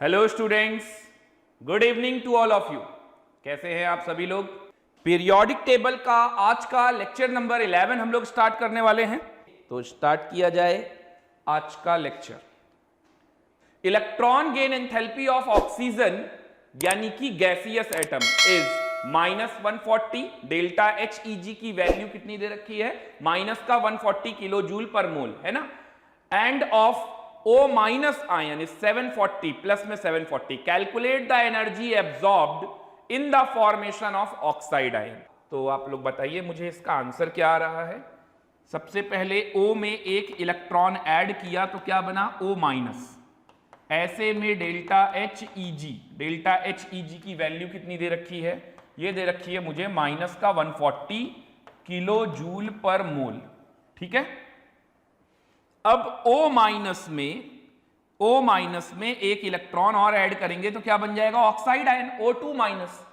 Hello students, good evening to all of you. कैसे हैं आप सभी लोग? पीरियोडिक टेबल का आज का लेक्चर नंबर 11 हम लोग स्टार्ट करने वाले हैं। तो स्टार्ट किया जाए आज का lecture. Electron gain enthalpy of oxygen यानी कि gaseous atom is -140। Delta HEG की वैल्यू कितनी दे रखी है? माइनस का 140 किलो जूल पर मोल, है ना। End of O minus ion is 740, plus में 740। Calculate the energy absorbed in the formation of oxide ion. तो आप लोग बताइए मुझे इसका आंसर क्या आ रहा है। सबसे पहले O में एक इलेक्ट्रॉन ऐड किया तो क्या बना? O minus. ऐसे में डेल्टा HEG की वैल्यू कितनी दे रखी है? ये दे रखी है मुझे माइनस का 140 किलो जूल पर मोल, ठीक है। अब O माइनस में एक इलेक्ट्रॉन और ऐड करेंगे तो क्या बन जाएगा? Oxide ion O2 minus.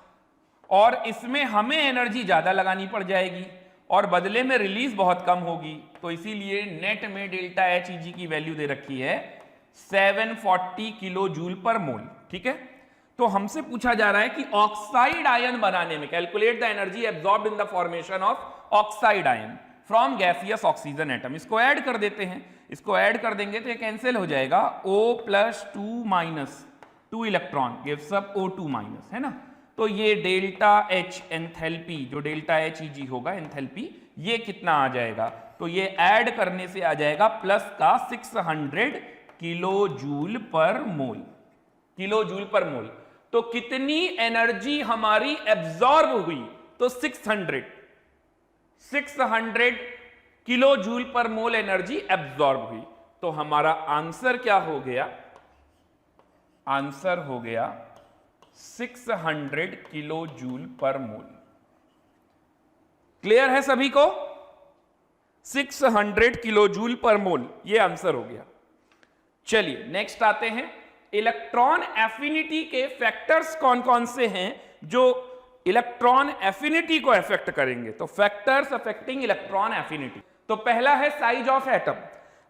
और इसमें हमें एनर्जी ज्यादा लगानी पड़ जाएगी और बदले में रिलीज बहुत कम होगी। तो इसीलिए नेट में डेल्टा HEG की वैल्यू दे रखी है 740 किलो जूल पर मोल, ठीक है। तो हमसे पूछा जा रहा है कि ऑक्साइड आयन बनाने में calculate the energy absorbed in the formation of oxide ion from gaseous oxygen atom. इसको ऐड कर देते हैं। इसको ऐड कर देंगे तो ये कैंसिल हो जाएगा। O plus 2 minus 2 electron gives up O2 minus, है ना। तो ये डेल्टा H एंथैल्पी, जो डेल्टा HEG होगा एंथैल्पी, ये कितना आ जाएगा? तो ये ऐड करने से आ जाएगा प्लस का 600 किलो जूल पर मोल। किलो जूल पर मोल। तो कितनी एनर्जी हमारी एब्जॉर्ब हुई? तो 600 किलो जूल पर मोल एनर्जी एब्जॉर्ब हुई। तो हमारा आंसर क्या हो गया? आंसर हो गया 600 किलो जूल पर मोल। क्लियर है सभी को? 600 किलो जूल पर मोल, ये आंसर हो गया। चलिए नेक्स्ट आते हैं। इलेक्ट्रॉन एफिनिटी के फैक्टर्स कौन कौन से हैं जो इलेक्ट्रॉन एफिनिटी को अफेक्ट करेंगे? तो फैक्टर्स अफेक्टिंग इलेक्ट्रॉन एफिनिटी। तो पहला है साइज ऑफ एटम।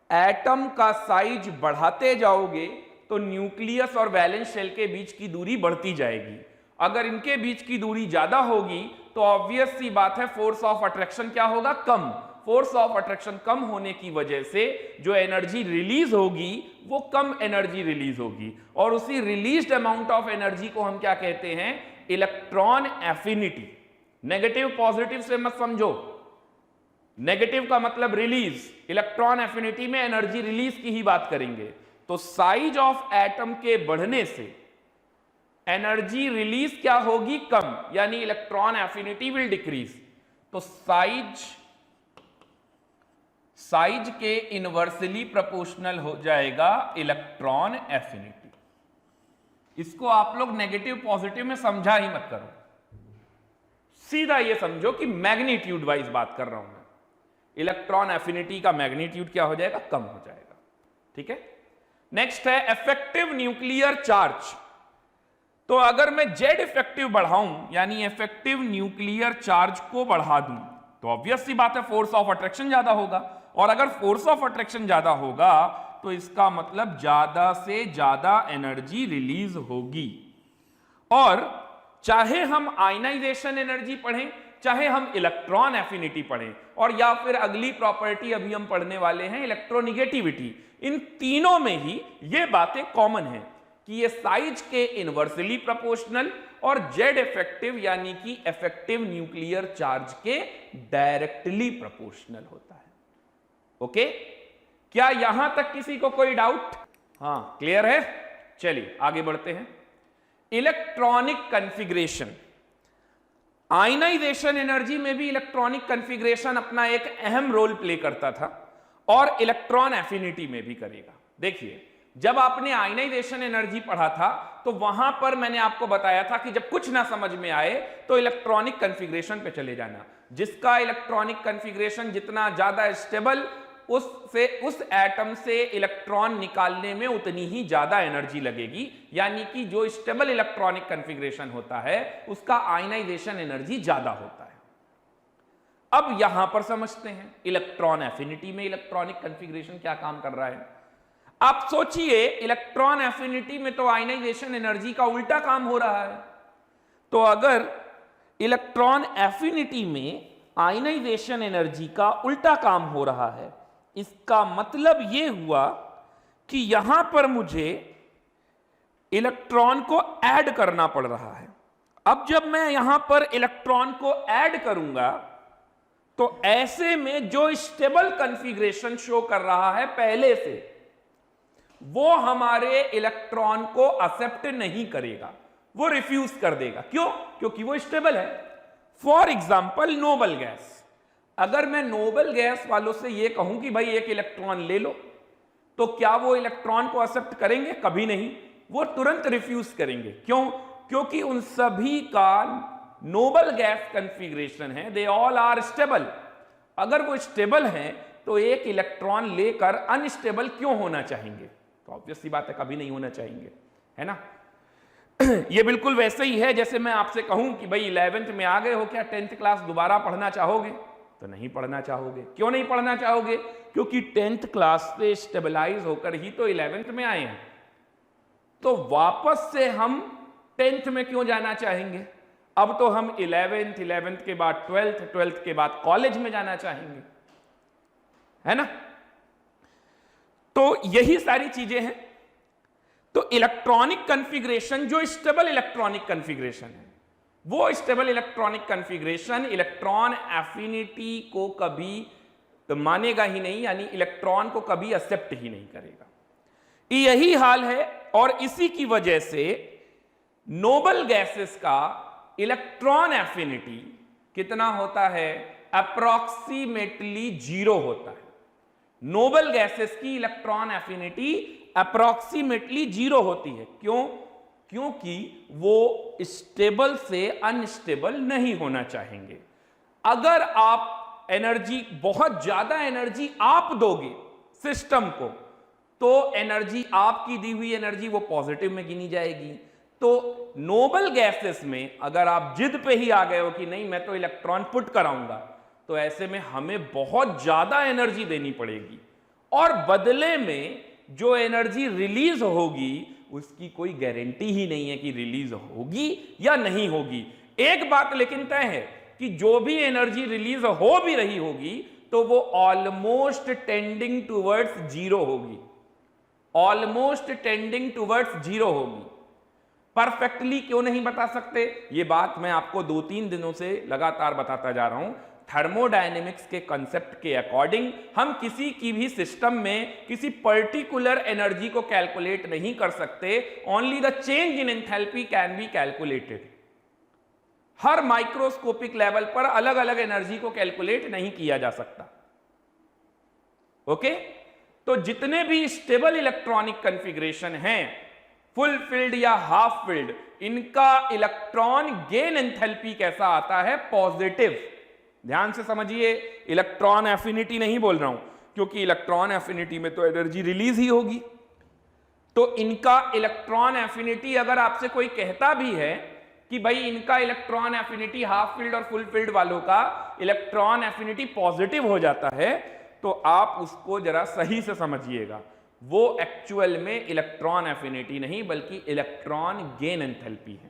एटम का साइज बढ़ाते जाओगे तो न्यूक्लियस और वैलेंस शेल के बीच की दूरी बढ़ती जाएगी। अगर इनके बीच की दूरी ज्यादा होगी तो ऑब्वियस सी बात है फोर्स ऑफ अट्रैक्शन क्या होगा? कम। फोर्स ऑफ अट्रैक्शन कम होने की वजह से जो एनर्जी रिलीज होगी वो कम एनर्जी रिलीज होगी, और उसी रिलीज्ड अमाउंट ऑफ एनर्जी को हम क्या कहते हैं? Electron affinity. नेगेटिव पॉजिटिव से मत समझो। नेगेटिव का मतलब रिलीज, इलेक्ट्रॉन एफिनिटी में एनर्जी रिलीज की ही बात करेंगे। तो साइज ऑफ एटम के बढ़ने से एनर्जी रिलीज क्या होगी? कम, यानी इलेक्ट्रॉन एफिनिटी विल डिक्रीज। तो साइज के इनवर्सली प्रोपोर्शनल हो जाएगा इलेक्ट्रॉन एफिनिटी। इसको आप लोग नेगेटिव पॉजिटिव में समझा ही मत करो, सीधा ये समझो कि मैग्नीट्यूड वाइज बात कर रहा हूं मैं। इलेक्ट्रॉन एफिनिटी का मैग्नीट्यूड क्या हो जाएगा? कम हो जाएगा, ठीक है। नेक्स्ट है इफेक्टिव न्यूक्लियर चार्ज। तो अगर मैं जेड इफेक्टिव बढ़ाऊं, यानी इफेक्टिव न्यूक्लियर चार्ज को बढ़ा दूं, तो ऑब्वियस सी बात है फोर्स ऑफ अट्रैक्शन ज्यादा होगा। और अगर फोर्स ऑफ अट्रैक्शन ज्यादा होगा तो इसका मतलब ज्यादा से ज्यादा एनर्जी रिलीज होगी। और चाहे हम आयनाइजेशन एनर्जी पढ़ें, चाहे हम इलेक्ट्रॉन एफिनिटी पढ़ें, और या फिर अगली प्रॉपर्टी अभी हम पढ़ने वाले हैं इलेक्ट्रोनिगेटिविटी, इन तीनों में ही ये बातें कॉमन है कि ये साइज के इनवर्सली प्रोपोर्शनल और जेड इफेक्टिव यानी कि इफेक्टिव न्यूक्लियर चार्ज के डायरेक्टली प्रोपोर्शनल होता है। ओके, क्या यहां तक किसी को कोई डाउट? हाँ, क्लियर है। चलिए आगे बढ़ते हैं। Electronic configuration. आयनाइजेशन एनर्जी में भी इलेक्ट्रॉनिक कॉन्फ़िगरेशन अपना एक अहम रोल प्ले करता था और इलेक्ट्रॉन एफिनिटी में भी करेगा। देखिए, जब आपने आयनाइजेशन एनर्जी पढ़ा था तो वहां पर मैंने आपको बताया था कि जब कुछ ना समझ में आए तो इलेक्ट्रॉनिक कॉन्फ़िगरेशन पे चले जाना। जिसका इलेक्ट्रॉनिक कॉन्फ़िगरेशन जितना ज्यादा स्टेबल, उस एटम से इलेक्ट्रॉन निकालने में उतनी ही ज्यादा एनर्जी लगेगी। यानी कि जो स्टेबल इलेक्ट्रॉनिक कॉन्फ़िगरेशन होता है उसका आयनाइजेशन एनर्जी ज्यादा होता है। अब यहां पर समझते हैं इलेक्ट्रॉन एफिनिटी में इलेक्ट्रॉनिक कॉन्फ़िगरेशन क्या काम कर रहा है। आप सोचिए इलेक्ट्रॉन एफिनिटी में तो आयनाइजेशन एनर्जी का उल्टा काम हो रहा है। तो अगर इलेक्ट्रॉन एफिनिटी में आयनाइजेशन एनर्जी का उल्टा काम हो रहा है, इसका मतलब यह हुआ कि यहां पर मुझे इलेक्ट्रॉन को ऐड करना पड़ रहा है। अब जब मैं यहां पर इलेक्ट्रॉन को ऐड करूंगा तो ऐसे में जो स्टेबल कॉन्फ़िगरेशन शो कर रहा है पहले से, वो हमारे इलेक्ट्रॉन को एक्सेप्ट नहीं करेगा, वो रिफ्यूज कर देगा। क्यों? क्योंकि वो स्टेबल है। फॉर एग्जाम्पल नोबल गैस, अगर मैं नोबल गैस वालों से यह कहूं कि भाई एक इलेक्ट्रॉन ले लो, तो क्या वो इलेक्ट्रॉन को एक्सेप्ट करेंगे? कभी नहीं, वो तुरंत रिफ्यूज करेंगे। क्यों? क्योंकि उन सभी का नोबल गैस कॉन्फ़िगरेशन है, दे ऑल आर स्टेबल। अगर वो स्टेबल हैं तो एक इलेक्ट्रॉन लेकर अनस्टेबल क्यों होना चाहेंगे? तो ऑब्वियस सी बात है, कभी नहीं होना चाहेंगे, है ना। ये बिल्कुल वैसे ही है जैसे मैं आपसे कहूं कि भाई 11th में आ गए हो, क्या 10th क्लास दोबारा पढ़ना चाहोगे? तो नहीं पढ़ना चाहोगे। क्यों नहीं पढ़ना चाहोगे? क्योंकि 10th क्लास से स्टेबलाइज होकर ही तो 11th में आए हैं। तो वापस से हम 10th में क्यों जाना चाहेंगे? अब तो हम 11th के बाद 12th के बाद कॉलेज में जाना चाहेंगे, है ना। तो यही सारी चीजें हैं। तो इलेक्ट्रॉनिक कॉन्फ़िगरेशन, जो स्टेबल इलेक्ट्रॉनिक कॉन्फ़िगरेशन है, वो stable electronic configuration electron affinity को कभी मानेगा ही नहीं, यानी इलेक्ट्रॉन को कभी एक्सेप्ट ही नहीं करेगा। यही हाल है और इसी की वजह से नोबल गैसेस का इलेक्ट्रॉन एफिनिटी कितना होता है? अप्रॉक्सीमेटली 0 होता है। नोबल गैसेस की इलेक्ट्रॉन एफिनिटी अप्रॉक्सीमेटली 0 होती है। क्यों? क्योंकि वो स्टेबल से अनस्टेबल नहीं होना चाहेंगे। अगर आप एनर्जी, बहुत ज्यादा एनर्जी आप दोगे सिस्टम को, तो एनर्जी, आपकी दी हुई एनर्जी वो पॉजिटिव में गिनी जाएगी। तो नोबल गैसेस में अगर आप जिद पे ही आ गए हो कि नहीं मैं तो इलेक्ट्रॉन पुट कराऊंगा, तो ऐसे में हमें बहुत ज्यादा एनर्जी देनी पड़ेगी और बदले में जो एनर्जी रिलीज होगी उसकी कोई गारंटी ही नहीं है कि रिलीज होगी या नहीं होगी। एक बात लेकिन तय है कि जो भी एनर्जी रिलीज हो भी रही होगी तो वो ऑलमोस्ट टेंडिंग टुवर्ड्स 0 होगी, ऑलमोस्ट टेंडिंग टुवर्ड्स 0 होगी। परफेक्टली क्यों नहीं बता सकते, ये बात मैं आपको 2-3 दिनों से लगातार बताता जा रहा हूं। थर्मोडायनेमिक्स के कंसेप्ट के अकॉर्डिंग हम किसी की भी सिस्टम में किसी पर्टिकुलर एनर्जी को कैलकुलेट नहीं कर सकते। Only the change in enthalpy can be calculated. Her microscopic level पर अलग अलग एनर्जी को कैलकुलेट नहीं किया जा सकता। ओके, तो जितने भी स्टेबल इलेक्ट्रॉनिक कॉन्फ़िगरेशन हैं, फुल फिल्ड या हाफ फिल्ड, इनका इलेक्ट्रॉन गेन एंथैल्पी कैसा आता है? पॉजिटिव। ध्यान से समझिए, इलेक्ट्रॉन एफिनिटी नहीं बोल रहा हूं, क्योंकि इलेक्ट्रॉन एफिनिटी में तो एनर्जी रिलीज ही होगी। तो इनका इलेक्ट्रॉन एफिनिटी, अगर आपसे कोई कहता भी है कि भाई इनका इलेक्ट्रॉन एफिनिटी हाफ फील्ड और फुल फील्ड वालों का इलेक्ट्रॉन एफिनिटी पॉजिटिव हो जाता है, तो आप उसको जरा सही से समझिएगा। वो एक्चुअल में इलेक्ट्रॉन एफिनिटी नहीं बल्कि इलेक्ट्रॉन गेन एंथैल्पी है।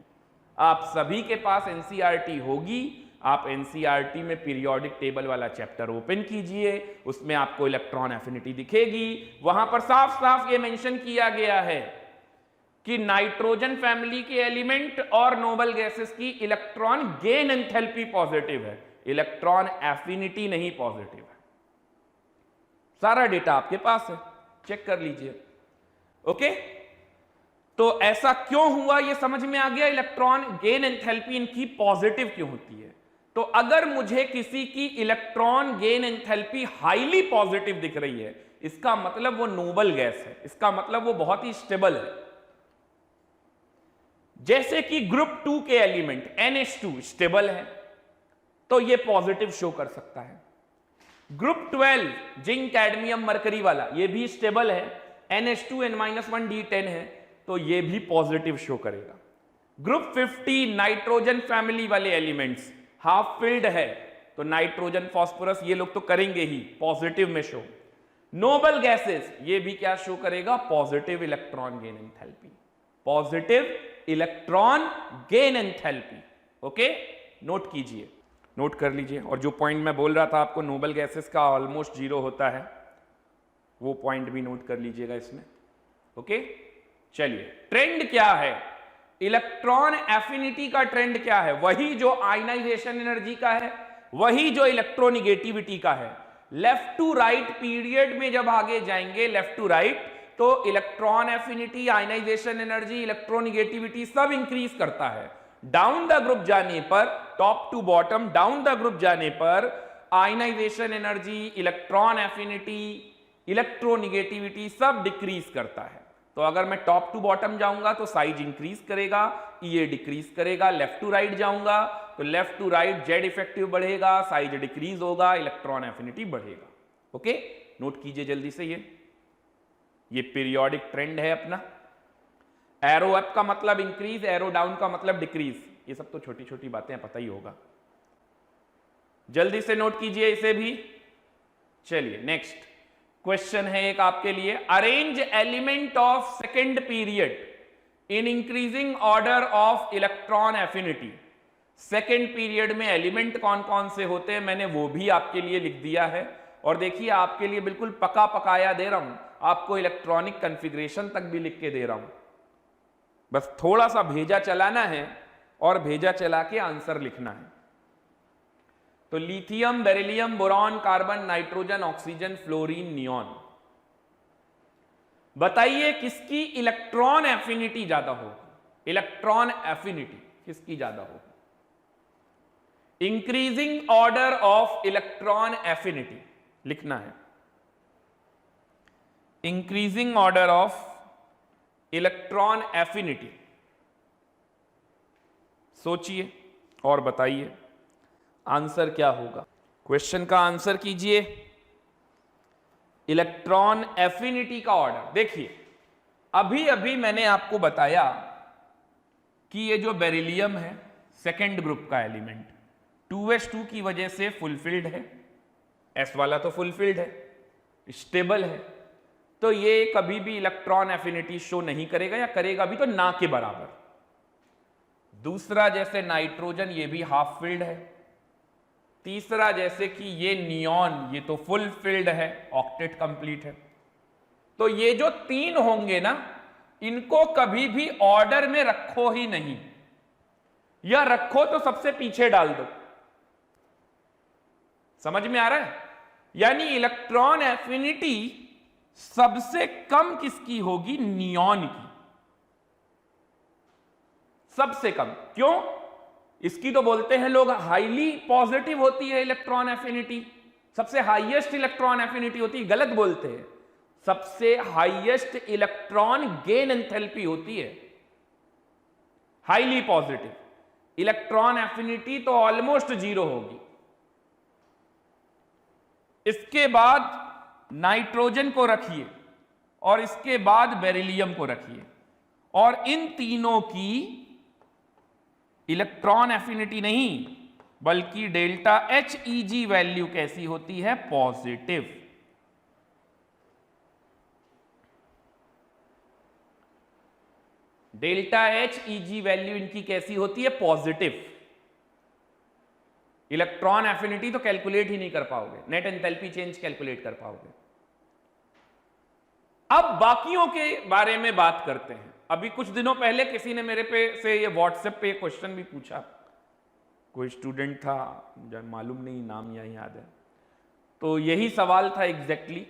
आप सभी के पास एनसीईआरटी होगी। आप एनसीईआरटी में पीरियोडिक टेबल वाला चैप्टर ओपन कीजिए, उसमें आपको इलेक्ट्रॉन एफिनिटी दिखेगी। वहां पर साफ साफ ये मेंशन किया गया है कि नाइट्रोजन फैमिली के एलिमेंट और नोबल गैसेस की इलेक्ट्रॉन गेन एंथैल्पी पॉजिटिव है, इलेक्ट्रॉन एफिनिटी नहीं पॉजिटिव है। सारा डेटा आपके पास है, चेक कर लीजिए। ओके, तो ऐसा क्यों हुआ ये समझ में आ गया। इलेक्ट्रॉन गेन एंथैल्पी इनकी पॉजिटिव क्यों होती है? तो अगर मुझे किसी की electron gain enthalpy highly positive दिख रही है, इसका मतलब वो नोबल गैस है, इसका मतलब वो बहुत ही स्टेबल है। जैसे कि ग्रुप 2 के एलिमेंट NH2 स्टेबल है, तो ये पॉजिटिव शो कर सकता है। ग्रुप 12 जिंक कैडमियम मरकरी वाला, ये भी स्टेबल है, NH2n-1D10 है, तो ये भी पॉजिटिव शो करेगा। ग्रुप 50 नाइट्रोजन फैमिली वाले एलिमेंट्स हाफ फिल्ड है, तो नाइट्रोजन, फास्फोरस ये लोग तो करेंगे ही पॉजिटिव में शो। नोबल गैसेस ये भी क्या शो करेगा? Positive electron gain enthalpy, positive electron gain enthalpy. Okay, note कीजिए, नोट कर लीजिए। और जो पॉइंट मैं बोल रहा था आपको नोबल गैसेस का ऑलमोस्ट 0 होता है, वो पॉइंट भी नोट कर लीजिएगा इसमें। ओके, चलिए ट्रेंड क्या है? इलेक्ट्रॉन एफिनिटी का ट्रेंड क्या है? वही जो आयनाइजेशन एनर्जी का है, वही जो इलेक्ट्रोनिगेटिविटी का है। लेफ्ट टू राइट पीरियड में जब आगे जाएंगे, लेफ्ट टू राइट, तो electron affinity, ionization energy, electronegativity सब इंक्रीज करता है। डाउन द ग्रुप जाने पर, top to bottom down the group जाने पर ionization energy, electron affinity, electronegativity सब डिक्रीज करता है। तो अगर मैं टॉप टू बॉटम जाऊंगा तो साइज इंक्रीज करेगा, ये डिक्रीज करेगा। लेफ्ट टू राइट जाऊंगा तो left to right Z effective बढ़ेगा, साइज डिक्रीज होगा, इलेक्ट्रॉन एफिनिटी बढ़ेगा। ओके, नोट कीजिए जल्दी से। ये पीरियोडिक ट्रेंड है अपना। एरो अप का मतलब इंक्रीज, एरो डाउन का मतलब डिक्रीज। ये सब तो छोटी छोटी बातें पता ही होगा, जल्दी से नोट कीजिए इसे भी। चलिए नेक्स्ट क्वेश्चन है एक आपके लिए। Arrange element of second period in increasing order of electron affinity. Second period में एलिमेंट कौन कौन से होते हैं मैंने वो भी आपके लिए लिख दिया है। और देखिए आपके लिए बिल्कुल पका पकाया दे रहा हूं, आपको इलेक्ट्रॉनिक कॉन्फ़िगरेशन तक भी लिख के दे रहा हूं। बस थोड़ा सा भेजा चलाना है और भेजा चला के आंसर लिखना है। तो lithium, beryllium, boron, carbon, nitrogen, oxygen, fluorine, neon. बताइए किसकी इलेक्ट्रॉन एफिनिटी ज्यादा होगी? इलेक्ट्रॉन एफिनिटी किसकी ज्यादा होगी? Increasing order of electron affinity लिखना है। Increasing order of electron affinity. सोचिए और बताइए आंसर क्या होगा। क्वेश्चन का आंसर कीजिए। इलेक्ट्रॉन एफिनिटी का ऑर्डर देखिए, अभी अभी मैंने आपको बताया कि ये जो बेरिलियम है सेकेंड ग्रुप का एलिमेंट 2s2 की वजह से फुलफिल्ड है। s वाला तो फुलफिल्ड है, स्टेबल है, तो ये कभी भी इलेक्ट्रॉन एफिनिटी शो नहीं करेगा, या करेगा भी तो ना के बराबर। दूसरा जैसे नाइट्रोजन, ये भी हाफ फिल्ड है। तीसरा जैसे कि ये नियॉन, ये तो फुल फिल्ड है, ऑक्टेट कंप्लीट है। तो ये जो तीन होंगे ना, इनको कभी भी ऑर्डर में रखो ही नहीं, या रखो तो सबसे पीछे डाल दो। समझ में आ रहा है? यानी इलेक्ट्रॉन एफिनिटी सबसे कम किसकी होगी? नियॉन की, सबसे कम। क्यों? इसकी तो बोलते हैं लोग हाईली पॉजिटिव होती है इलेक्ट्रॉन एफिनिटी, सबसे हाईएस्ट इलेक्ट्रॉन एफिनिटी होती है। गलत बोलते हैं, सबसे हाईएस्ट इलेक्ट्रॉन गेन एंथैल्पी होती है हाईली पॉजिटिव। इलेक्ट्रॉन एफिनिटी तो ऑलमोस्ट 0 होगी। इसके बाद नाइट्रोजन को रखिए और इसके बाद बेरिलियम को रखिए, और इन तीनों की इलेक्ट्रॉन एफिनिटी नहीं बल्कि डेल्टा HEG वैल्यू कैसी होती है? पॉजिटिव। डेल्टा HEG वैल्यू इनकी कैसी होती है? पॉजिटिव। इलेक्ट्रॉन एफिनिटी तो कैलकुलेट ही नहीं कर पाओगे, नेट एंथैल्पी चेंज कैलकुलेट कर पाओगे। अब बाकियों के बारे में बात करते हैं। अभी कुछ दिनों पहले किसी ने मेरे पे से ये व्हाट्सएप पे क्वेश्चन भी पूछा, कोई स्टूडेंट था, मुझे मालूम नहीं नाम या याद है, तो यही सवाल था एग्जैक्टली।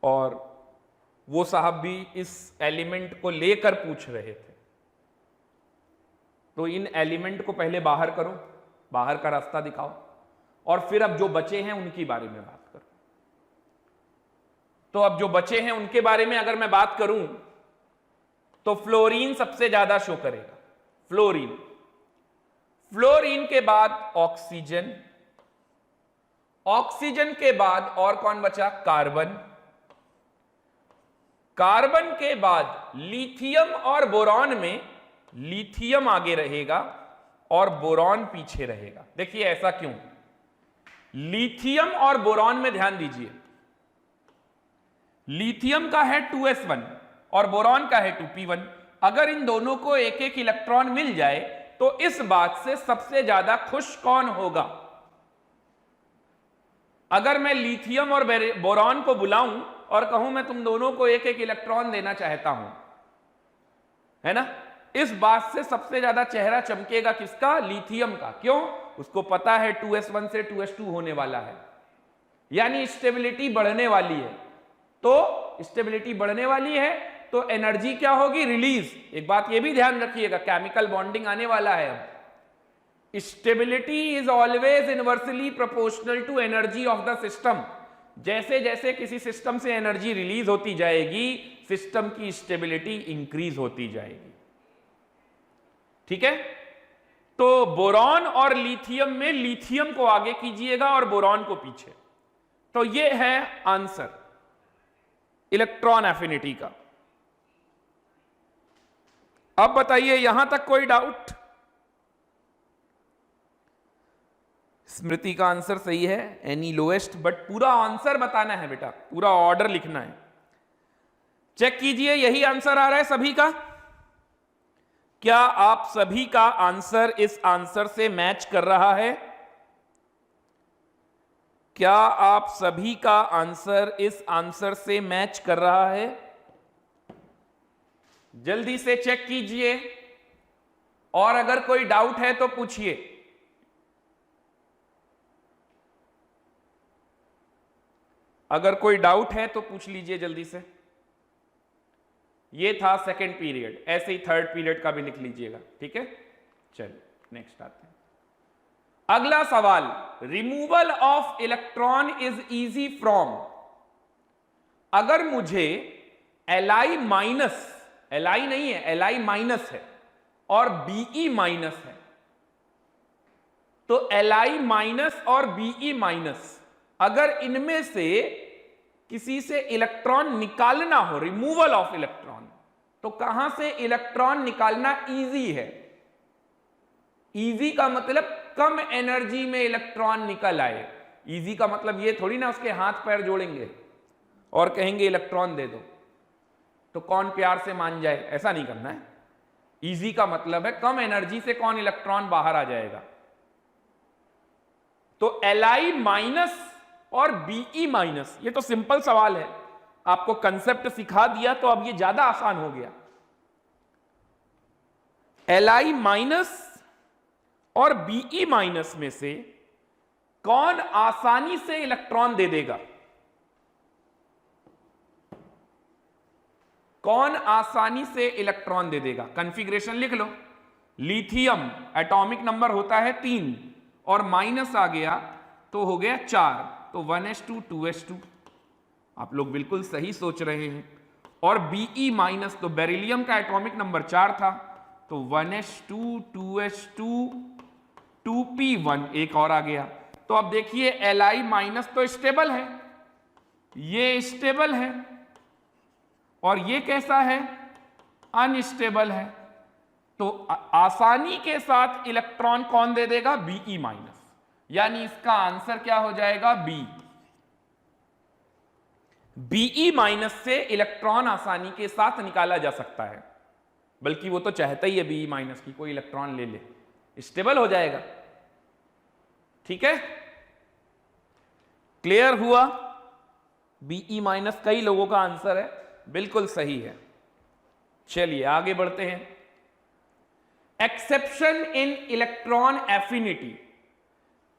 और वो साहब भी इस एलिमेंट को लेकर पूछ रहे थे। तो इन एलिमेंट को पहले बाहर करो, बाहर का रास्ता दिखाओ, और फिर अब जो बचे हैं उनकी बारे में बात करो। तो अब जो बचे हैं उनके बारे में अगर मैं बात करूं तो फ्लोरीन सबसे ज्यादा शो करेगा। फ्लोरीन, फ्लोरीन के बाद ऑक्सीजन, ऑक्सीजन के बाद और कौन बचा? कार्बन, कार्बन के बाद लिथियम और बोरॉन में लिथियम आगे रहेगा, और बोरॉन पीछे रहेगा। देखिए ऐसा क्यों? लिथियम और बोरॉन में ध्यान दीजिए, लिथियम का है 2s1 और बोरॉन का है 2p1। अगर इन दोनों को एक एक इलेक्ट्रॉन मिल जाए तो इस बात से सबसे ज्यादा खुश कौन होगा? अगर मैं लिथियम और बोरॉन को बुलाऊं और कहूं मैं तुम दोनों को एक एक इलेक्ट्रॉन देना चाहता हूं, है ना, इस बात से सबसे ज्यादा चेहरा चमकेगा किसका? लिथियम का। क्यों? उसको पता है 2s1 से 2s2 होने वाला है, यानी स्टेबिलिटी बढ़ने वाली है। तो स्टेबिलिटी बढ़ने वाली है तो एनर्जी क्या होगी? रिलीज। एक बात ये भी ध्यान रखिएगा, केमिकल बॉन्डिंग आने वाला है अब। Stability is always inversely proportional to energy of the system. जैसे जैसे किसी सिस्टम से एनर्जी रिलीज होती जाएगी, सिस्टम की स्टेबिलिटी इंक्रीज होती जाएगी। ठीक है? तो बोरॉन और लिथियम में लिथियम को आगे कीजिएगा और बोरॉन को पीछे। तो ये है आंसर इलेक्ट्रॉन एफिनिटी का। अब बताइए, यहां तक कोई डाउट? स्मृति का आंसर सही है, एनी लोएस्ट, बट पूरा आंसर बताना है बेटा, पूरा ऑर्डर लिखना है। चेक कीजिए, यही आंसर आ रहा है सभी का? क्या आप सभी का आंसर इस आंसर से मैच कर रहा है? क्या आप सभी का आंसर इस आंसर से मैच कर रहा है? जल्दी से चेक कीजिए, और अगर कोई डाउट है तो पूछिए। अगर कोई डाउट है तो पूछ लीजिए जल्दी से। ये था सेकेंड पीरियड, ऐसे ही थर्ड पीरियड का भी लिख लीजिएगा। ठीक है, चलिए नेक्स्ट आते हैं। अगला सवाल, removal of electron is easy from. अगर मुझे Li माइनस, Li नहीं है, Li माइनस है और Be माइनस है, तो Li माइनस और Be माइनस, अगर इनमें से किसी से इलेक्ट्रॉन निकालना हो, रिमूवल ऑफ इलेक्ट्रॉन, तो कहां से इलेक्ट्रॉन निकालना इजी है? इजी का मतलब कम एनर्जी में इलेक्ट्रॉन निकल आए। इजी का मतलब ये थोड़ी ना उसके हाथ पैर जोड़ेंगे और कहेंगे इलेक्ट्रॉन दे दो, तो कौन प्यार से मान जाए, ऐसा नहीं करना है। इजी का मतलब है कम एनर्जी से कौन इलेक्ट्रॉन बाहर आ जाएगा। तो Li माइनस और Be माइनस, ये तो सिंपल सवाल है, आपको कंसेप्ट सिखा दिया तो अब ये ज्यादा आसान हो गया। Li माइनस और Be माइनस में से कौन आसानी से इलेक्ट्रॉन दे देगा? कौन आसानी से इलेक्ट्रॉन दे देगा? कॉन्फ़िगरेशन लिख लो। लिथियम एटॉमिक नंबर होता है 3 और माइनस आ गया तो हो गया 4, तो 1s2 2s2। आप लोग बिल्कुल सही सोच रहे हैं। और Be माइनस, तो बेरिलियम का एटॉमिक नंबर 4 था, तो 1s2 2s2 2p1, एक और आ गया। तो अब देखिए Li माइनस तो स्टेबल है, ये स्टेबल है, और ये कैसा है? अनस्टेबल है। तो आसानी के साथ इलेक्ट्रॉन कौन दे देगा? Be माइनस, यानी इसका आंसर क्या हो जाएगा? बी। Be माइनस से इलेक्ट्रॉन आसानी के साथ निकाला जा सकता है, बल्कि वो तो चाहता ही है Be माइनस की कोई इलेक्ट्रॉन ले ले, स्टेबल हो जाएगा। ठीक है, क्लियर हुआ? Be माइनस कई लोगों का आंसर है, बिल्कुल सही है। चलिए आगे बढ़ते हैं। Exception in electron affinity.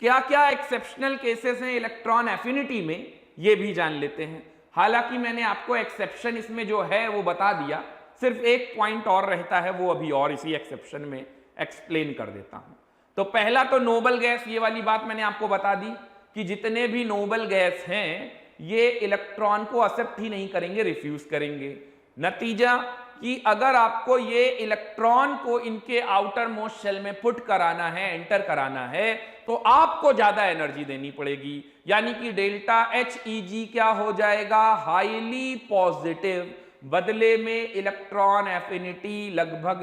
क्या क्या एक्सेप्शनल केसेस हैं इलेक्ट्रॉन एफिनिटी में, ये भी जान लेते हैं। हालांकि मैंने आपको एक्सेप्शन इसमें जो है वो बता दिया, सिर्फ एक पॉइंट और रहता है, वो अभी और इसी एक्सेप्शन में एक्सप्लेन कर देता हूं। तो पहला तो नोबल गैस, ये वाली बात मैंने आपको बता दी कि जितने भी नोबल गैस हैं ये इलेक्ट्रॉन को एक्सेप्ट ही नहीं करेंगे, रिफ्यूज करेंगे। नतीजा कि अगर आपको ये इलेक्ट्रॉन को इनके आउटर मोस्ट शेल में पुट कराना है, एंटर कराना है, तो आपको ज्यादा एनर्जी देनी पड़ेगी, यानी कि डेल्टा HEG क्या हो जाएगा? Highly positive. बदले में इलेक्ट्रॉन एफिनिटी लगभग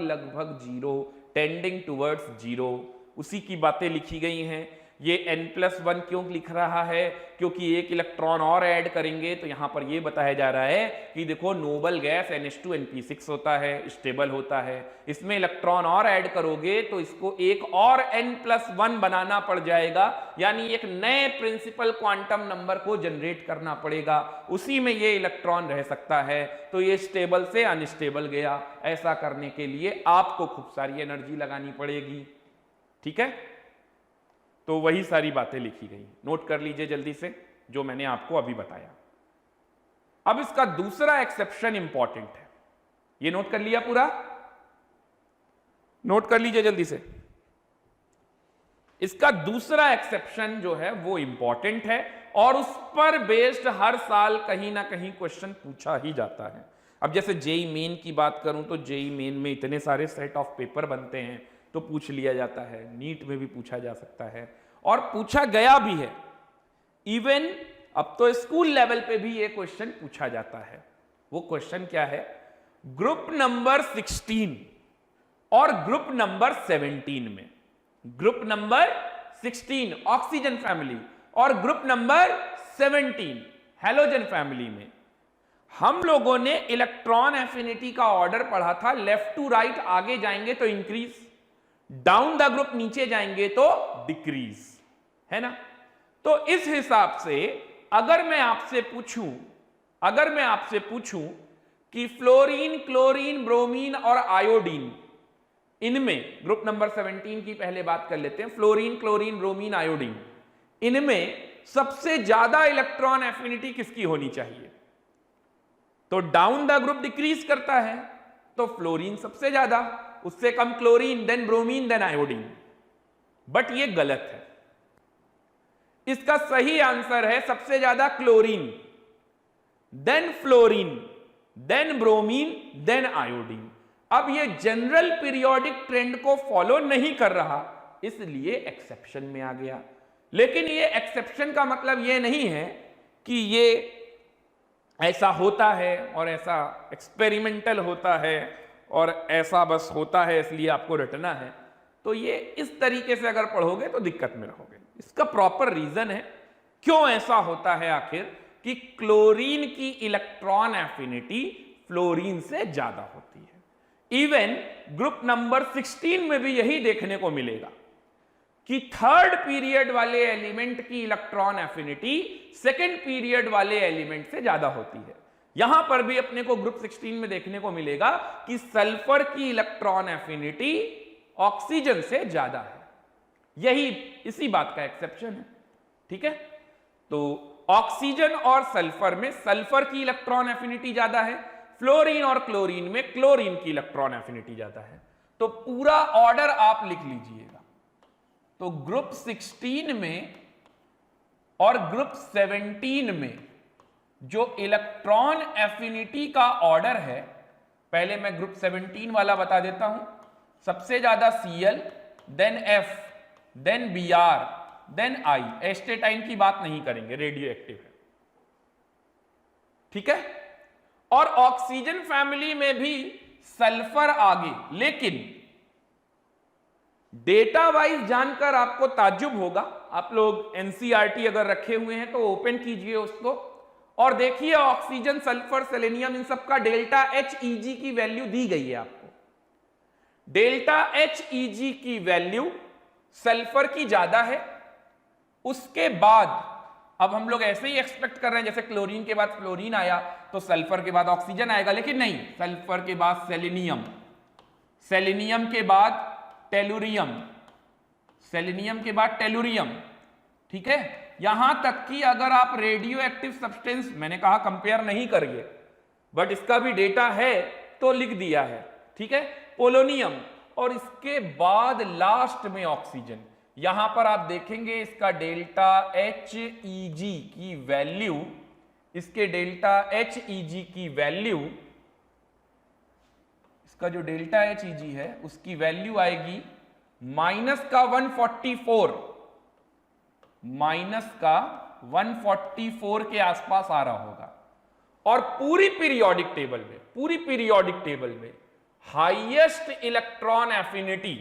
0, टेंडिंग टुवर्ड्स 0। उसी की बातें लिखी गई हैं। ये n+1 क्यों लिख रहा है? क्योंकि एक इलेक्ट्रॉन और ऐड करेंगे तो यहां पर ये बताया जा रहा है कि देखो नोबल गैस NH2NP6 होता है, स्टेबल होता है, इसमें इलेक्ट्रॉन और ऐड करोगे तो इसको एक और n+1 बनाना पड़ जाएगा, यानी एक नए प्रिंसिपल क्वांटम नंबर को जनरेट करना पड़ेगा, उसी में ये इलेक्ट्रॉन रह सकता है। तो ये स्टेबल से अनस्टेबल गया। ऐसा करने के लिए आपको खूब सारी एनर्जी लगानी पड़ेगी। ठीक है, तो वही सारी बातें लिखी गई, नोट कर लीजिए जल्दी से जो मैंने आपको अभी बताया। अब इसका दूसरा एक्सेप्शन इंपॉर्टेंट है, ये नोट कर लिया पूरा? नोट कर लीजिए जल्दी से। इसका दूसरा एक्सेप्शन जो है वो इंपॉर्टेंट है और उस पर बेस्ड हर साल कहीं ना कहीं क्वेश्चन पूछा ही जाता है। अब जैसे जेई मेन की बात करूं तो जेई मेन में इतने सारे सेट ऑफ पेपर बनते हैं तो पूछ लिया जाता है, नीट में भी पूछा जा सकता है और पूछा गया भी है। इवन अब तो स्कूल लेवल पे भी ये क्वेश्चन पूछा जाता है। वो क्वेश्चन क्या है? ग्रुप नंबर 16 और ग्रुप नंबर 17 में, ग्रुप नंबर 16 ऑक्सीजन फैमिली और ग्रुप नंबर 17 हैलोजन फैमिली में हम लोगों ने इलेक्ट्रॉन एफिनिटी का ऑर्डर पढ़ा था। लेफ्ट टू राइट आगे जाएंगे तो इंक्रीज, डाउन द ग्रुप नीचे जाएंगे तो डिक्रीज, है ना? तो इस हिसाब से अगर मैं आपसे पूछूं कि फ्लोरीन, क्लोरीन, ब्रोमीन और आयोडीन, इनमें ग्रुप नंबर 17 की पहले बात कर लेते हैं, फ्लोरीन, क्लोरीन, ब्रोमीन, आयोडीन, इनमें सबसे ज्यादा इलेक्ट्रॉन एफिनिटी किसकी होनी चाहिए? तो डाउन द ग्रुप डिक्रीज करता है तो फ्लोरीन सबसे ज्यादा, उससे कम chlorine, then bromine, then iodine. But ये गलत है। इसका सही आंसर है सबसे ज्यादा chlorine, then fluorine, then bromine, then iodine. अब ये जनरल पीरियोडिक ट्रेंड को फॉलो नहीं कर रहा, इसलिए एक्सेप्शन में आ गया। लेकिन ये एक्सेप्शन का मतलब ये नहीं है कि ये ऐसा होता है और ऐसा एक्सपेरिमेंटल होता है और ऐसा बस होता है इसलिए आपको रटना है। तो ये इस तरीके से अगर पढ़ोगे तो दिक्कत में रहोगे। इसका प्रॉपर रीजन है क्यों ऐसा होता है आखिर, कि क्लोरीन की इलेक्ट्रॉन एफिनिटी फ्लोरीन से ज्यादा होती है। इवन ग्रुप नंबर 16 में भी यही देखने को मिलेगा कि थर्ड पीरियड वाले एलिमेंट की इलेक्ट्रॉन एफिनिटी सेकेंड पीरियड वाले एलिमेंट से ज्यादा होती है। यहां पर भी अपने को ग्रुप 16 में देखने को मिलेगा कि सल्फर की इलेक्ट्रॉन एफिनिटी ऑक्सीजन से ज्यादा है। यही इसी बात का एक्सेप्शन है। ठीक है, तो ऑक्सीजन और सल्फर में सल्फर की इलेक्ट्रॉन एफिनिटी ज्यादा है, फ्लोरीन और क्लोरीन में क्लोरीन की इलेक्ट्रॉन एफिनिटी ज्यादा है। तो पूरा ऑर्डर आप लिख लीजिएगा। तो ग्रुप 16 में और ग्रुप 17 में जो इलेक्ट्रॉन एफिनिटी का ऑर्डर है, पहले मैं ग्रुप 17 वाला बता देता हूं। सबसे ज्यादा Cl, then F, then Br, then I। Astatine की बात नहीं करेंगे, रेडियो एक्टिव है। ठीक है, और ऑक्सीजन फैमिली में भी सल्फर आगे, लेकिन डेटा वाइज जानकर आपको ताज्जुब होगा। आप लोग एनसीईआरटी अगर रखे हुए हैं तो ओपन कीजिए उसको और देखिए ऑक्सीजन, सल्फर, सेलेनियम, इन सब का डेल्टा HEG की वैल्यू दी गई है आपको। डेल्टा HEG की वैल्यू सल्फर की ज्यादा है। उसके बाद अब हम लोग ऐसे ही एक्सपेक्ट कर रहे हैं जैसे क्लोरीन के बाद फ्लोरीन आया तो सल्फर के बाद ऑक्सीजन आएगा, लेकिन नहीं, सल्फर के बाद सेलेनियम, सेलेनियम के बाद टेलुरियम, सेलेनियम के बाद टेलुरियम। ठीक है, यहां तक कि अगर आप रेडियो एक्टिव सब्सटेंस, मैंने कहा कंपेयर नहीं करिए, बट इसका भी डेटा है तो लिख दिया है। ठीक है, पोलोनियम, और इसके बाद लास्ट में ऑक्सीजन। यहां पर आप देखेंगे इसका डेल्टा HEG की वैल्यू, इसके डेल्टा HEG की वैल्यू, इसका जो डेल्टा HEG है उसकी वैल्यू आएगी माइनस का 144, माइनस का 144 के आसपास आ रहा होगा। और पूरी पीरियोडिक टेबल में हाईएस्ट इलेक्ट्रॉन एफिनिटी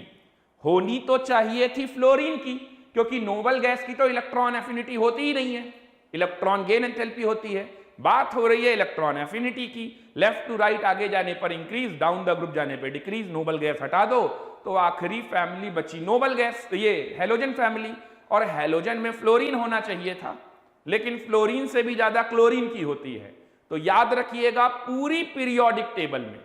होनी तो चाहिए थी फ्लोरीन की, क्योंकि नोबल गैस की तो इलेक्ट्रॉन एफिनिटी होती ही नहीं है, इलेक्ट्रॉन गेन एंथैल्पी होती है। बात हो रही है इलेक्ट्रॉन एफिनिटी की, लेफ्ट टू राइट आगे जाने पर इंक्रीज, डाउन द ग्रुप जाने पर डिक्रीज, नोबल गैस हटा दो तो आखिरी फैमिली बची नोबल गैस, ये हैलोजन फैमिली, और हैलोजन में फ्लोरीन होना चाहिए था, लेकिन फ्लोरीन से भी ज्यादा क्लोरीन की होती है। तो याद रखिएगा पूरी पीरियोडिक टेबल में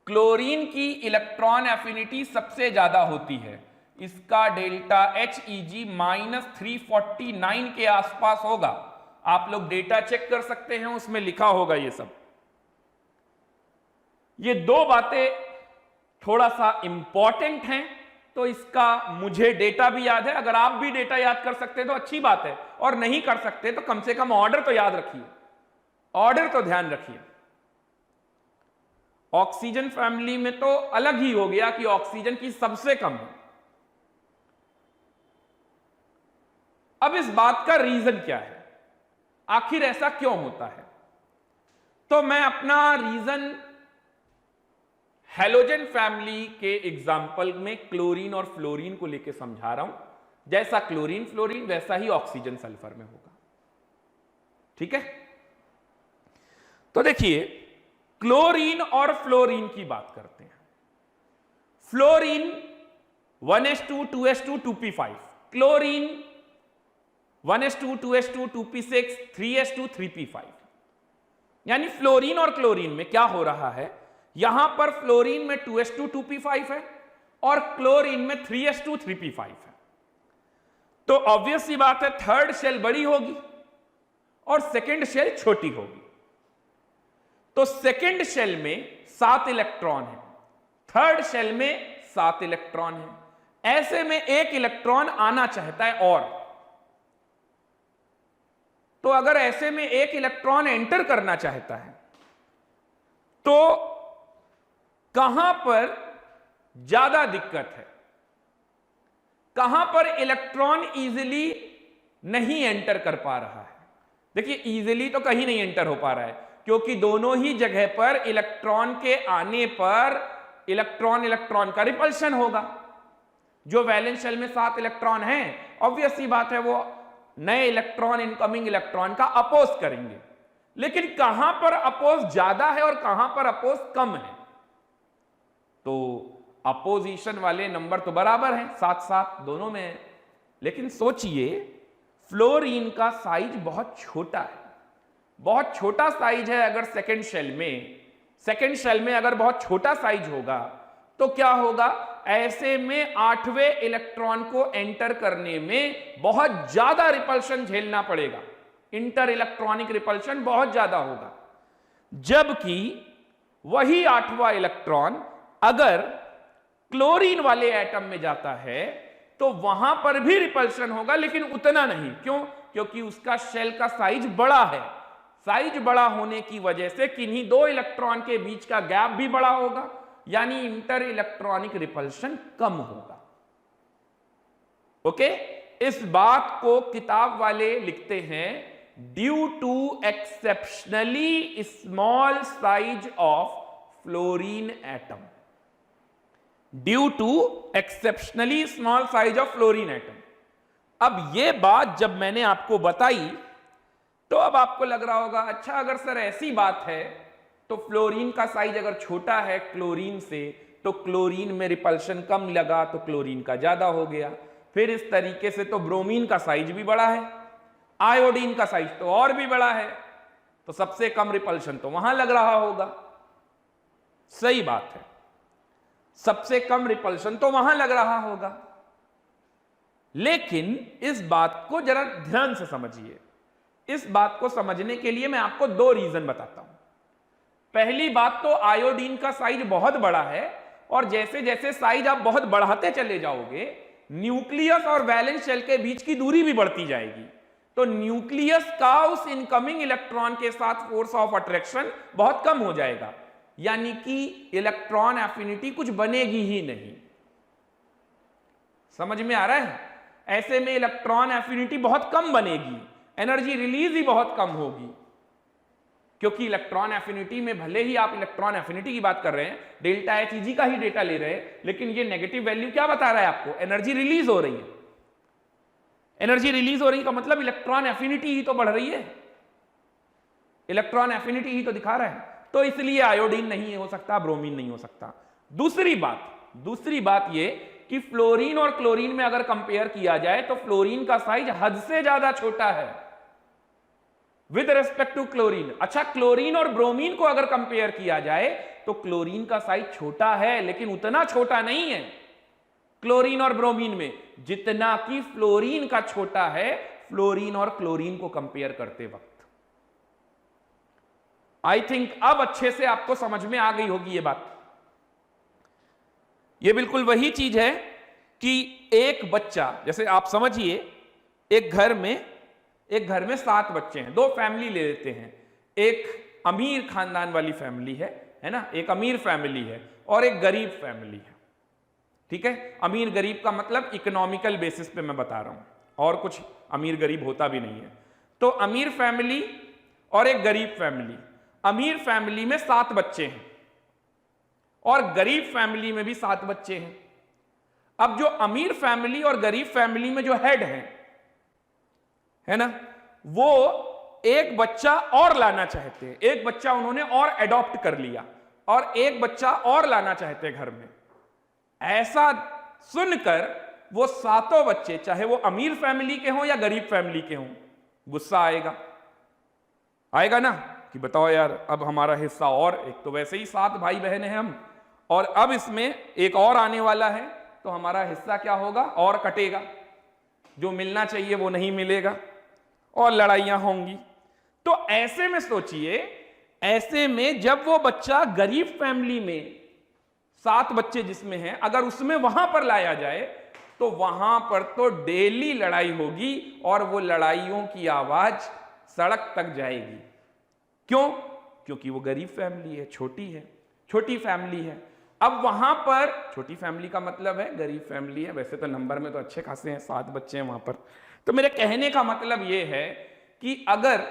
क्लोरीन की इलेक्ट्रॉन एफिनिटी सबसे ज्यादा होती है, इसका डेल्टा HEG -349 के आसपास होगा। आप लोग डेटा चेक कर सकते हैं, उसमें लिखा होगा ये सब। ये दो बातें थोड़ा सा इंपॉर्टेंट हैं, तो इसका मुझे डेटा भी याद है। अगर आप भी डेटा याद कर सकते हैं तो अच्छी बात है, और नहीं कर सकते तो कम से कम ऑर्डर तो याद रखिए, ऑर्डर तो ध्यान रखिए। ऑक्सीजन फैमिली में तो अलग ही हो गया कि ऑक्सीजन की सबसे कम है। अब इस बात का रीजन क्या है, आखिर ऐसा क्यों होता है? तो मैं अपना रीजन हैलोजन फैमिली के एग्जाम्पल में क्लोरीन और फ्लोरीन को लेकर समझा रहा हूं। जैसा क्लोरीन फ्लोरीन वैसा ही ऑक्सीजन सल्फर में होगा, ठीक है? तो देखिए क्लोरीन और फ्लोरीन की बात करते हैं। Fluorine 1s2 2s2 2p5, chlorine 1s2 2s2 2p6 3s2 3p5। यानी फ्लोरीन और क्लोरीन में क्या हो रहा है, यहां पर फ्लोरीन में 2s2 2p5 है और क्लोरीन में 3s2 3p5 है। तो ऑब्वियस सी बात है थर्ड शेल बड़ी होगी और सेकंड शेल छोटी होगी। तो सेकंड शेल में 7 इलेक्ट्रॉन है, थर्ड शेल में 7 इलेक्ट्रॉन है। ऐसे में एक इलेक्ट्रॉन आना चाहता है, और तो अगर ऐसे में एक इलेक्ट्रॉन एंटर करना चाहता है तो कहां पर ज्यादा दिक्कत है, कहां पर इलेक्ट्रॉन इजीली नहीं एंटर कर पा रहा है? देखिए इजीली तो कहीं नहीं एंटर हो पा रहा है, क्योंकि दोनों ही जगह पर इलेक्ट्रॉन के आने पर इलेक्ट्रॉन इलेक्ट्रॉन का रिपल्शन होगा। जो वैलेंस शेल में 7 इलेक्ट्रॉन हैं, ऑब्वियस सी बात है वो नए इलेक्ट्रॉन इनकमिंग इलेक्ट्रॉन का अपोज करेंगे। लेकिन कहां पर अपोज ज्यादा है और कहां पर अपोज कम है? तो अपोजिशन वाले नंबर तो बराबर हैं, 7-7 दोनों में है। लेकिन सोचिए फ्लोरीन का साइज बहुत छोटा है, बहुत छोटा साइज है। अगर सेकंड शेल में अगर बहुत छोटा साइज होगा तो क्या होगा, ऐसे में 8वें इलेक्ट्रॉन को एंटर करने में बहुत ज्यादा रिपल्शन झेलना पड़ेगा, इंटर इलेक्ट्रॉनिक रिपल्शन बहुत ज्यादा होगा। जबकि वही 8वां इलेक्ट्रॉन अगर क्लोरीन वाले एटम में जाता है तो वहां पर भी रिपल्शन होगा, लेकिन उतना नहीं। क्यों? क्योंकि उसका शेल का साइज बड़ा है। साइज बड़ा होने की वजह से किन्हीं 2 इलेक्ट्रॉन के बीच का गैप भी बड़ा होगा, यानी इंटर इलेक्ट्रॉनिक रिपल्शन कम होगा। ओके, इस बात को किताब वाले लिखते हैं due to exceptionally small size of fluorine atom, due to exceptionally small size of fluorine atom. अब यह बात जब मैंने आपको बताई तो अब आपको लग रहा होगा अच्छा अगर सर ऐसी बात है तो फ्लोरीन का साइज अगर छोटा है क्लोरीन से तो क्लोरीन में रिपल्शन कम लगा तो क्लोरीन का ज्यादा हो गया। फिर इस तरीके से तो ब्रोमीन का साइज भी बड़ा है, आयोडीन का साइज तो और भी बड़ा है, तो सबसे कम रिपल्शन तो वहां लग रहा होगा। सही बात है, सबसे कम रिपल्शन तो वहां लग रहा होगा। लेकिन इस बात को जरा ध्यान से समझिए। इस बात को समझने के लिए मैं आपको 2 रीजन बताता हूं। पहली बात तो आयोडीन का साइज बहुत बड़ा है, और जैसे जैसे साइज आप बहुत बढ़ाते चले जाओगे न्यूक्लियस और वैलेंस शेल के बीच की दूरी भी बढ़ती जाएगी। तो न्यूक्लियस का उस इनकमिंग इलेक्ट्रॉन के साथ फोर्स ऑफ अट्रैक्शन बहुत कम हो जाएगा, यानी कि इलेक्ट्रॉन एफिनिटी कुछ बनेगी ही नहीं। समझ में आ रहा है? ऐसे में इलेक्ट्रॉन एफिनिटी बहुत कम बनेगी, एनर्जी रिलीज ही बहुत कम होगी। क्योंकि इलेक्ट्रॉन एफिनिटी में भले ही आप इलेक्ट्रॉन एफिनिटी की बात कर रहे हैं, डेल्टा एच जी का ही डेटा ले रहे हैं, लेकिन ये नेगेटिव वैल्यू क्या बता रहा है आपको? एनर्जी रिलीज हो रही है। एनर्जी रिलीज हो रही का मतलब इलेक्ट्रॉन एफिनिटी ही तो बढ़ रही है, इलेक्ट्रॉन एफिनिटी ही तो दिखा रहा है। तो इसलिए आयोडीन नहीं हो सकता, ब्रोमीन नहीं हो सकता। दूसरी बात ये कि फ्लोरीन और क्लोरीन में अगर कंपेयर किया जाए तो फ्लोरीन का साइज हद से ज्यादा छोटा है विद रेस्पेक्ट टू क्लोरीन। अच्छा, क्लोरीन और ब्रोमीन को अगर कंपेयर किया जाए तो क्लोरीन का साइज छोटा है, लेकिन उतना छोटा नहीं है क्लोरीन और ब्रोमीन में जितना कि फ्लोरीन का छोटा है फ्लोरीन और क्लोरीन को कंपेयर करते वक्त। आई थिंक अब अच्छे से आपको समझ में आ गई होगी ये बात। ये बिल्कुल वही चीज है कि एक बच्चा, जैसे आप समझिए एक घर में 7 बच्चे हैं, 2 फैमिली ले लेते हैं। एक अमीर खानदान वाली फैमिली है ना, एक अमीर फैमिली है और एक गरीब फैमिली है। ठीक है, अमीर गरीब का मतलब इकोनॉमिकल बेसिस पे मैं बता रहा हूं, और कुछ अमीर गरीब होता भी नहीं है। तो अमीर फैमिली और एक गरीब फैमिली। अमीर फैमिली में 7 बच्चे हैं और गरीब फैमिली में भी 7 बच्चे हैं। अब जो अमीर फैमिली और गरीब फैमिली में जो हेड है ना, वो एक बच्चा और लाना चाहते हैं, एक बच्चा उन्होंने और एडॉप्ट कर लिया और एक बच्चा और लाना चाहते हैं घर में। ऐसा सुनकर वो 7 बच्चे, चाहे वो अमीर फैमिली के हों या गरीब फैमिली के हों, गुस्सा आएगा ना कि बताओ यार, अब हमारा हिस्सा, और एक तो वैसे ही 7 भाई बहन हैं हम, और अब इसमें एक और आने वाला है तो हमारा हिस्सा क्या होगा? और कटेगा, जो मिलना चाहिए वो नहीं मिलेगा और लड़ाइयां होंगी। तो ऐसे में सोचिए, ऐसे में जब वो बच्चा गरीब फैमिली में 7 बच्चे जिसमें हैं, अगर उसमें वहां पर लाया जाए तो वहां पर तो डेली लड़ाई होगी और वो लड़ाइयों की आवाज सड़क तक जाएगी। क्यों? क्योंकि वो गरीब फैमिली है, छोटी फैमिली है। अब वहां पर छोटी फैमिली का मतलब है गरीब फैमिली है, वैसे तो नंबर में तो अच्छे खासे हैं, 7 बच्चे हैं वहां पर। तो मेरे कहने का मतलब यह है कि अगर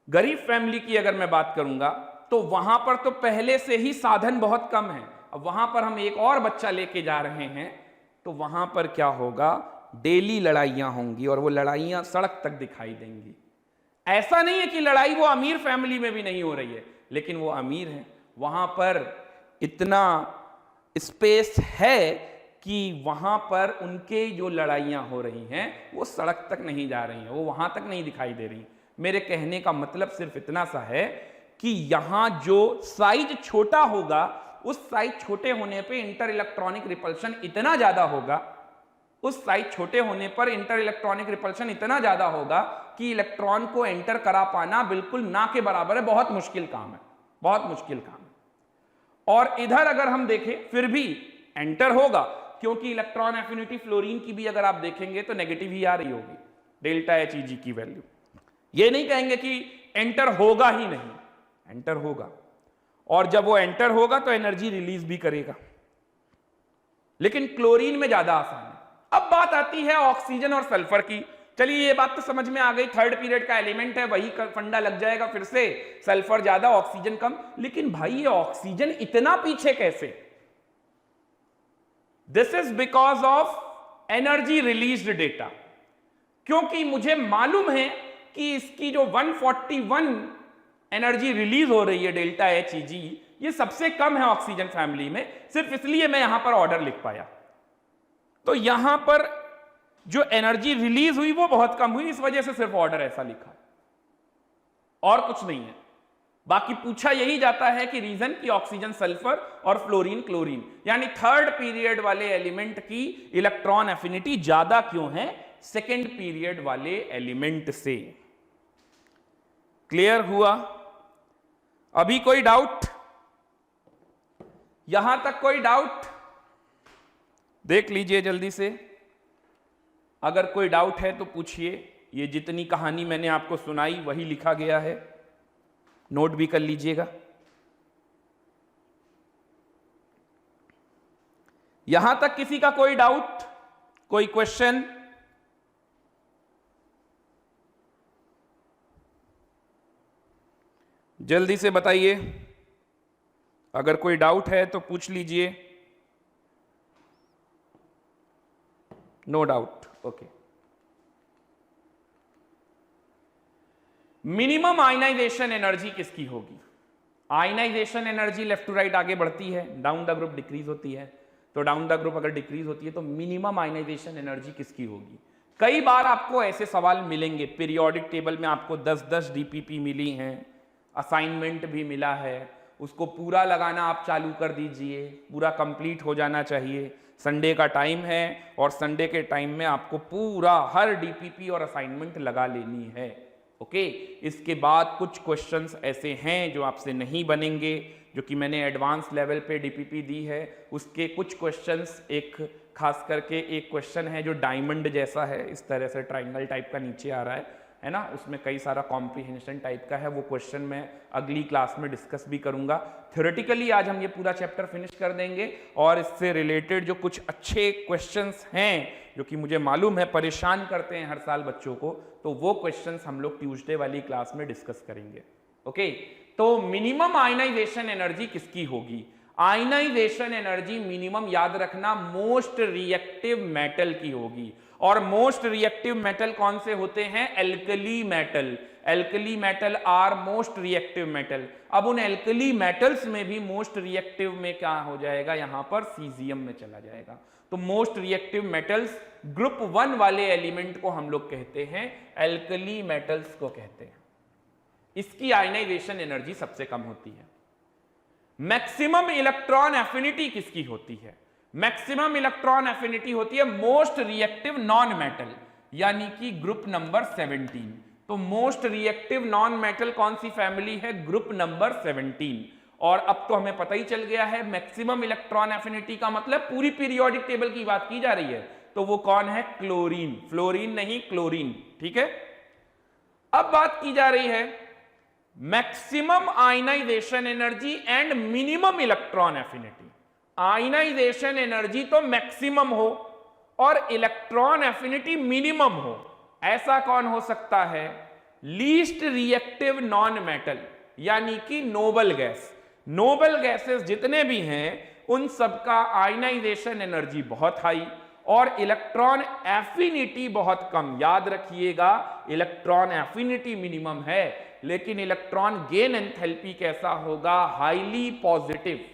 गरीब फैमिली की अगर मैं बात करूंगा तो वहां पर तो पहले से ही साधन बहुत कम है। अब वहां पर हम एक और बच्चा लेके जा रहे हैं तो वहां पर क्या होगा? डेली लड़ाइयां होंगी और वो लड़ाइयां सड़क तक दिखाई देंगी। ऐसा नहीं है कि लड़ाई वो अमीर फैमिली में भी नहीं हो रही है, लेकिन वो अमीर है, वहां पर इतना स्पेस है कि वहां पर उनके जो लड़ाइयां हो रही हैं वो सड़क तक नहीं जा रही हैं, वो वहां तक नहीं दिखाई दे रही। मेरे कहने का मतलब सिर्फ इतना सा है कि यहां जो साइज छोटा होगा, उस साइज छोटे होने पे इंटर इलेक्ट्रॉनिक रिपल्शन इतना ज्यादा होगा, उस साइज छोटे होने पर इंटर इलेक्ट्रॉनिक रिपल्शन इतना ज्यादा होगा कि इलेक्ट्रॉन को एंटर करा पाना बिल्कुल ना के बराबर है। बहुत मुश्किल काम है, बहुत मुश्किल काम है। और इधर अगर हम देखें फिर भी एंटर होगा, क्योंकि इलेक्ट्रॉन एफिनिटी फ्लोरीन की भी अगर आप देखेंगे तो नेगेटिव ही आ रही होगी, डेल्टा एच ई जी की वैल्यू। ये नहीं कहेंगे कि एंटर होगा ही नहीं, एंटर होगा, और जब वो एंटर होगा तो एनर्जी रिलीज भी करेगा, लेकिन क्लोरीन में ज्यादा आसान है। अब बात आती है ऑक्सीजन और सल्फर की। चलिए ये बात तो समझ में आ गई, 3rd पीरियड का एलिमेंट है, वही फंडा लग जाएगा फिर से, सल्फर ज्यादा ऑक्सीजन कम। लेकिन भाई ये ऑक्सीजन इतना पीछे कैसे? This is because of energy released data. क्योंकि मुझे मालूम है कि इसकी जो 141 एनर्जी रिलीज हो रही है डेल्टा एच ई जी, ये सबसे कम है ऑक्सीजन फैमिली में, सिर्फ इसलिए मैं यहां पर ऑर्डर लिख पाया। तो यहां पर जो एनर्जी रिलीज हुई वो बहुत कम हुई, इस वजह से सिर्फ ऑर्डर ऐसा लिखा, और कुछ नहीं है। बाकी पूछा यही जाता है कि रीजन की ऑक्सीजन सल्फर और फ्लोरीन क्लोरीन, यानी 3rd पीरियड वाले एलिमेंट की इलेक्ट्रॉन एफिनिटी ज्यादा क्यों है 2nd पीरियड वाले एलिमेंट से। क्लियर हुआ? अभी कोई डाउट? यहां तक कोई डाउट? देख लीजिए जल्दी से, अगर कोई डाउट है तो पूछिए। ये जितनी कहानी मैंने आपको सुनाई वही लिखा गया है, नोट भी कर लीजिएगा। यहां तक किसी का कोई डाउट, कोई क्वेश्चन? जल्दी से बताइए, अगर कोई डाउट है तो पूछ लीजिए। No doubt, okay. Minimum ionization energy किसकी होगी? Ionization energy left to right आगे बढ़ती है, डाउन द ग्रुप डिक्रीज होती है। तो डाउन द ग्रुप अगर डिक्रीज होती है तो मिनिमम आयनाइजेशन एनर्जी किसकी होगी? कई बार आपको ऐसे सवाल मिलेंगे, पीरियोडिक टेबल में आपको 10-10 डीपीपी मिली हैं, असाइनमेंट भी मिला है, उसको पूरा लगाना आप चालू कर दीजिए, पूरा कंप्लीट हो जाना चाहिए। संडे का टाइम है और संडे के टाइम में आपको पूरा हर डीपीपी और असाइनमेंट लगा लेनी है, ओके। इसके बाद कुछ क्वेश्चंस ऐसे हैं जो आपसे नहीं बनेंगे, जो कि मैंने एडवांस लेवल पे डीपीपी दी है, उसके कुछ क्वेश्चंस, एक खास करके एक क्वेश्चन है जो डायमंड जैसा है, इस तरह से ट्राइंगल टाइप का नीचे आ रहा है ना, उसमें कई सारा कॉम्प्रिहेंशन टाइप का है, वो क्वेश्चन मैं अगली क्लास में डिस्कस भी करूंगा। थ्योरेटिकली आज हम ये पूरा चैप्टर फिनिश कर देंगे और इससे रिलेटेड जो कुछ अच्छे क्वेश्चंस हैं जो कि मुझे मालूम है परेशान करते हैं हर साल बच्चों को, तो वो क्वेश्चंस हम लोग ट्यूसडे वाली क्लास में डिस्कस करेंगे, ओके। तो मिनिमम आयनाइजेशन एनर्जी किसकी होगी? आयनाइजेशन एनर्जी मिनिमम याद रखना मोस्ट रिएक्टिव मेटल की होगी। और मोस्ट रिएक्टिव मेटल कौन से होते हैं? Alkali metal. Alkali metal are most reactive metal. अब उन एल्कली मेटल्स में भी मोस्ट रिएक्टिव में क्या हो जाएगा? यहां पर सीजियम में चला जाएगा। तो मोस्ट रिएक्टिव मेटल्स ग्रुप 1 वाले एलिमेंट को हम लोग कहते हैं एल्कली मेटल्स को कहते हैं। इसकी आयनाइजेशन एनर्जी सबसे कम होती है। मैक्सिमम इलेक्ट्रॉन एफिनिटी किसकी होती है? मैक्सिमम इलेक्ट्रॉन एफिनिटी होती है मोस्ट रिएक्टिव नॉन मेटल, यानी कि ग्रुप नंबर 17। तो मोस्ट रिएक्टिव नॉन मेटल कौन सी फैमिली है? Group number 17। और अब तो हमें पता ही चल गया है मैक्सिमम इलेक्ट्रॉन एफिनिटी का मतलब पूरी पीरियोडिक टेबल की बात की जा रही है, तो वो कौन है? क्लोरीन। फ्लोरीन नहीं, क्लोरीन, ठीक है। अब बात की जा रही है maximum ionization energy and minimum electron affinity. Ionization energy तो मैक्सिमम हो और इलेक्ट्रॉन एफिनिटी मिनिमम हो, ऐसा कौन हो सकता है? लीस्ट रिएक्टिव नॉन मेटल, यानी कि नोबल गैस। नोबल गैसेस जितने भी हैं उन सबका आयनाइजेशन एनर्जी बहुत हाई और इलेक्ट्रॉन एफिनिटी बहुत कम। याद रखिएगा, इलेक्ट्रॉन एफिनिटी मिनिमम है लेकिन इलेक्ट्रॉन गेन एंथैल्पी कैसा होगा? Highly positive.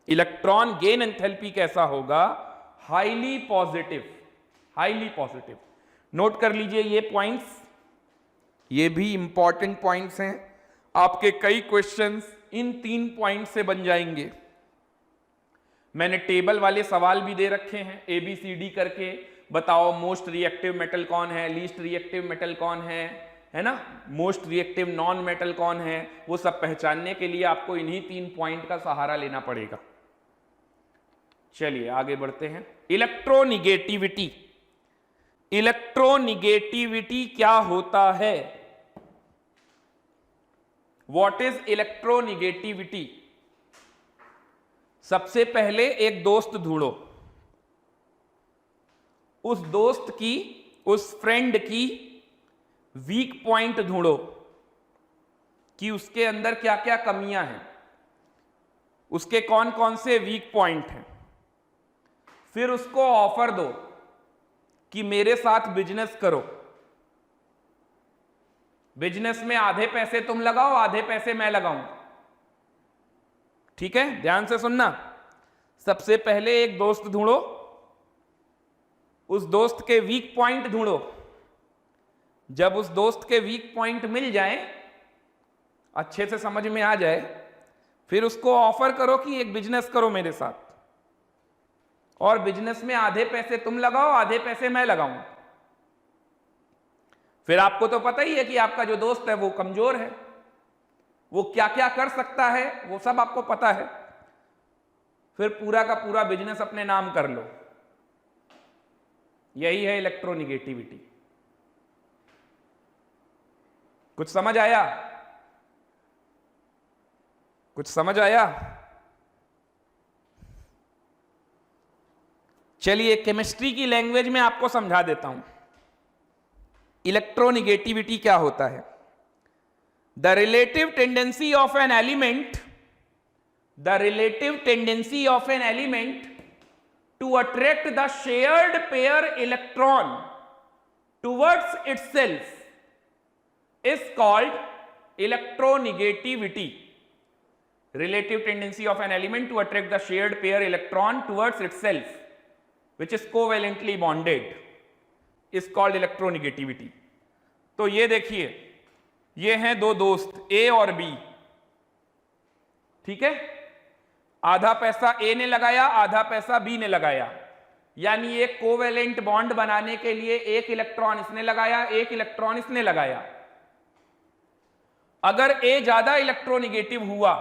Electron gain enthalpy कैसा होगा? Highly positive. Highly positive. Note कर लीजिए ये पॉइंट्स, ये भी इंपॉर्टेंट पॉइंट्स हैं। आपके कई क्वेश्चंस इन 3 पॉइंट से बन जाएंगे। मैंने टेबल वाले सवाल भी दे रखे हैं, ABCD करके बताओ मोस्ट रिएक्टिव मेटल कौन है, लीस्ट रिएक्टिव मेटल कौन है ना, मोस्ट रिएक्टिव नॉन मेटल कौन है, वो सब पहचानने के लिए आपको इन्हीं 3 पॉइंट का सहारा लेना पड़ेगा। चलिए आगे बढ़ते हैं। इलेक्ट्रोनिगेटिविटी। इलेक्ट्रोनिगेटिविटी क्या होता है? What is electronegativity? सबसे पहले एक दोस्त ढूंढो, उस दोस्त की, उस फ्रेंड की वीक पॉइंट ढूंढो कि उसके अंदर क्या क्या कमियां हैं, उसके कौन कौन से वीक पॉइंट हैं। फिर उसको ऑफर दो कि मेरे साथ बिजनेस करो, बिजनेस में आधे पैसे तुम लगाओ, आधे पैसे मैं लगाऊं। ठीक है, ध्यान से सुनना। सबसे पहले एक दोस्त ढूंढो, उस दोस्त के वीक पॉइंट ढूंढो। जब उस दोस्त के वीक पॉइंट मिल जाए, अच्छे से समझ में आ जाए, फिर उसको ऑफर करो कि एक बिजनेस करो मेरे साथ, और बिजनेस में आधे पैसे तुम लगाओ, आधे पैसे मैं लगाऊं। फिर आपको तो पता ही है कि आपका जो दोस्त है वो कमजोर है, वो क्या क्या कर सकता है वो सब आपको पता है। फिर पूरा का पूरा बिजनेस अपने नाम कर लो। यही है इलेक्ट्रोनिगेटिविटी। कुछ समझ आया? कुछ समझ आया? चलिए केमिस्ट्री की लैंग्वेज में आपको समझा देता हूं इलेक्ट्रोनिगेटिविटी क्या होता है। The relative tendency of an element, the relative tendency of an element to attract the shared pair electron towards itself is called electronegativity. Relative tendency of an element to attract the shared pair electron towards itself, which is covalently bonded, is called electronegativity. तो ये देखिए, ये हैं दो दोस्त A और B, ठीक है. आधा पैसा A ने लगाया, आधा पैसा B ने लगाया, यानी एक कोवेलेंट बॉन्ड बनाने के लिए एक इलेक्ट्रॉन इसने लगाया, एक इलेक्ट्रॉन इसने लगाया. अगर A ज्यादा इलेक्ट्रोनिगेटिव हुआ,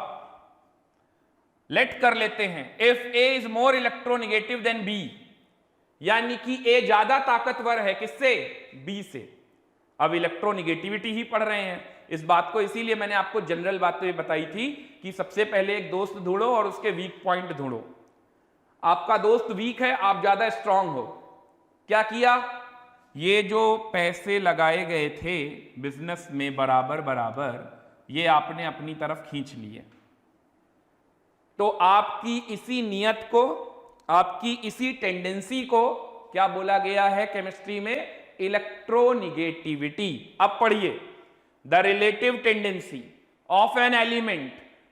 लेट कर लेते हैं, if A is more electronegative than B, यानी कि A ज्यादा ताकतवर है किससे? B से. अब इलेक्ट्रोनिगेटिविटी ही पढ़ रहे हैं इस बात को, इसीलिए मैंने आपको जनरल बातें बताई थी कि सबसे पहले एक दोस्त ढूंढो और उसके वीक पॉइंट ढूंढो. आपका दोस्त वीक है, आप ज्यादा स्ट्रांग हो. क्या किया? ये जो पैसे लगाए गए थे बिजनेस में बराबर बराबर, ये आपने अपनी तरफ खींच लिए. तो आपकी इसी नियत को, आपकी इसी टेंडेंसी को क्या बोला गया है केमिस्ट्री में? इलेक्ट्रोनिगेटिविटी. अब पढ़िए, the relative tendency of an element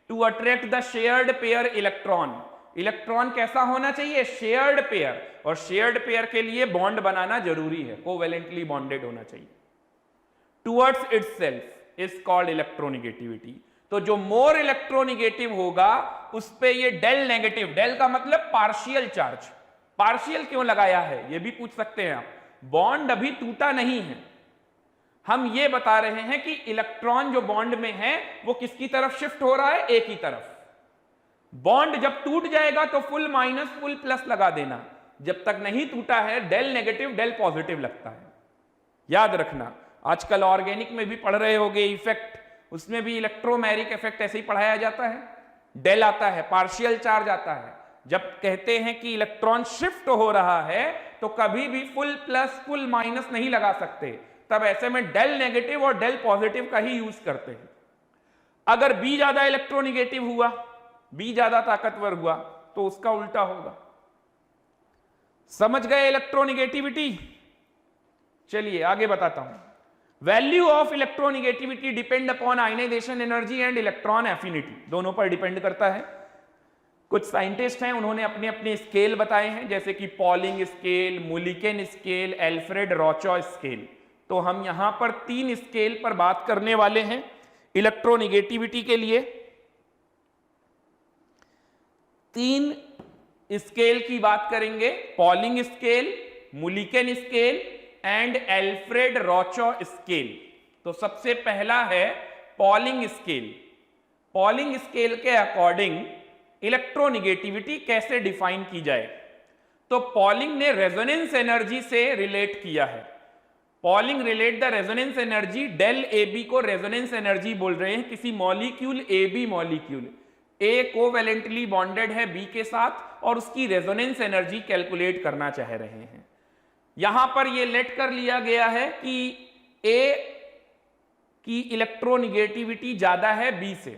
to attract the shared pair electron. Electron कैसा होना चाहिए? Shared pair. और शेयर्ड पेयर के लिए बॉन्ड बनाना जरूरी है, कोवेलेंटली बॉन्डेड होना चाहिए. Towards itself is called electronegativity. तो जो मोर इलेक्ट्रोनिगेटिव होगा उस पे ये डेल नेगेटिव, डेल का मतलब पार्शियल चार्ज. पार्शियल क्यों लगाया है ये भी पूछ सकते हैं आप. बॉन्ड अभी टूटा नहीं है, हम ये बता रहे हैं कि इलेक्ट्रॉन जो बॉन्ड में है वो किसकी तरफ शिफ्ट हो रहा है? ए की तरफ. बॉन्ड जब टूट जाएगा तो फुल माइनस फुल प्लस लगा देना. जब तक नहीं टूटा है डेल नेगेटिव डेल पॉजिटिव लगता है. याद रखना, आजकल ऑर्गेनिक में भी पढ़ रहे होगे इफेक्ट, उसमें भी इलेक्ट्रोमैरिक इफेक्ट ऐसे ही पढ़ाया जाता है. डेल आता है, पार्शियल चार्ज आता है. जब कहते हैं कि इलेक्ट्रॉन शिफ्ट हो रहा है तो कभी भी फुल प्लस फुल माइनस नहीं लगा सकते, तब ऐसे में डेल नेगेटिव और डेल पॉजिटिव का ही यूज करते हैं. अगर बी ज्यादा इलेक्ट्रोनिगेटिव हुआ, बी ज्यादा ताकतवर हुआ, तो उसका उल्टा होगा. समझ गए इलेक्ट्रोनिगेटिविटी? चलिए आगे बताता हूं. Value of electronegativity depend upon ionization energy and electron affinity. दोनों पर डिपेंड करता है. कुछ साइंटिस्ट हैं, उन्होंने अपने अपने स्केल बताए हैं, जैसे कि Pauling scale, Mulliken scale, Alfred Rochow scale. तो हम यहां पर 3 स्केल पर बात करने वाले हैं इलेक्ट्रोनिगेटिविटी के लिए. 3 स्केल की बात करेंगे, Pauling scale, Mulliken scale and Alfred Rochow scale. तो सबसे पहला है पॉलिंग स्केल. पॉलिंग स्केल के अकॉर्डिंग इलेक्ट्रोनिगेटिविटी कैसे डिफाइन की जाए? तो पॉलिंग ने रेजोनेंस एनर्जी से रिलेट किया है. Pauling relate the resonance energy, del A B को रेजोनेंस एनर्जी बोल रहे हैं किसी molecule A B molecule. A covalently bonded है बी के साथ और उसकी रेजोनेंस एनर्जी कैलकुलेट करना चाह रहे हैं. यहां पर यह लेट कर लिया गया है कि ए की इलेक्ट्रोनिगेटिविटी ज्यादा है बी से.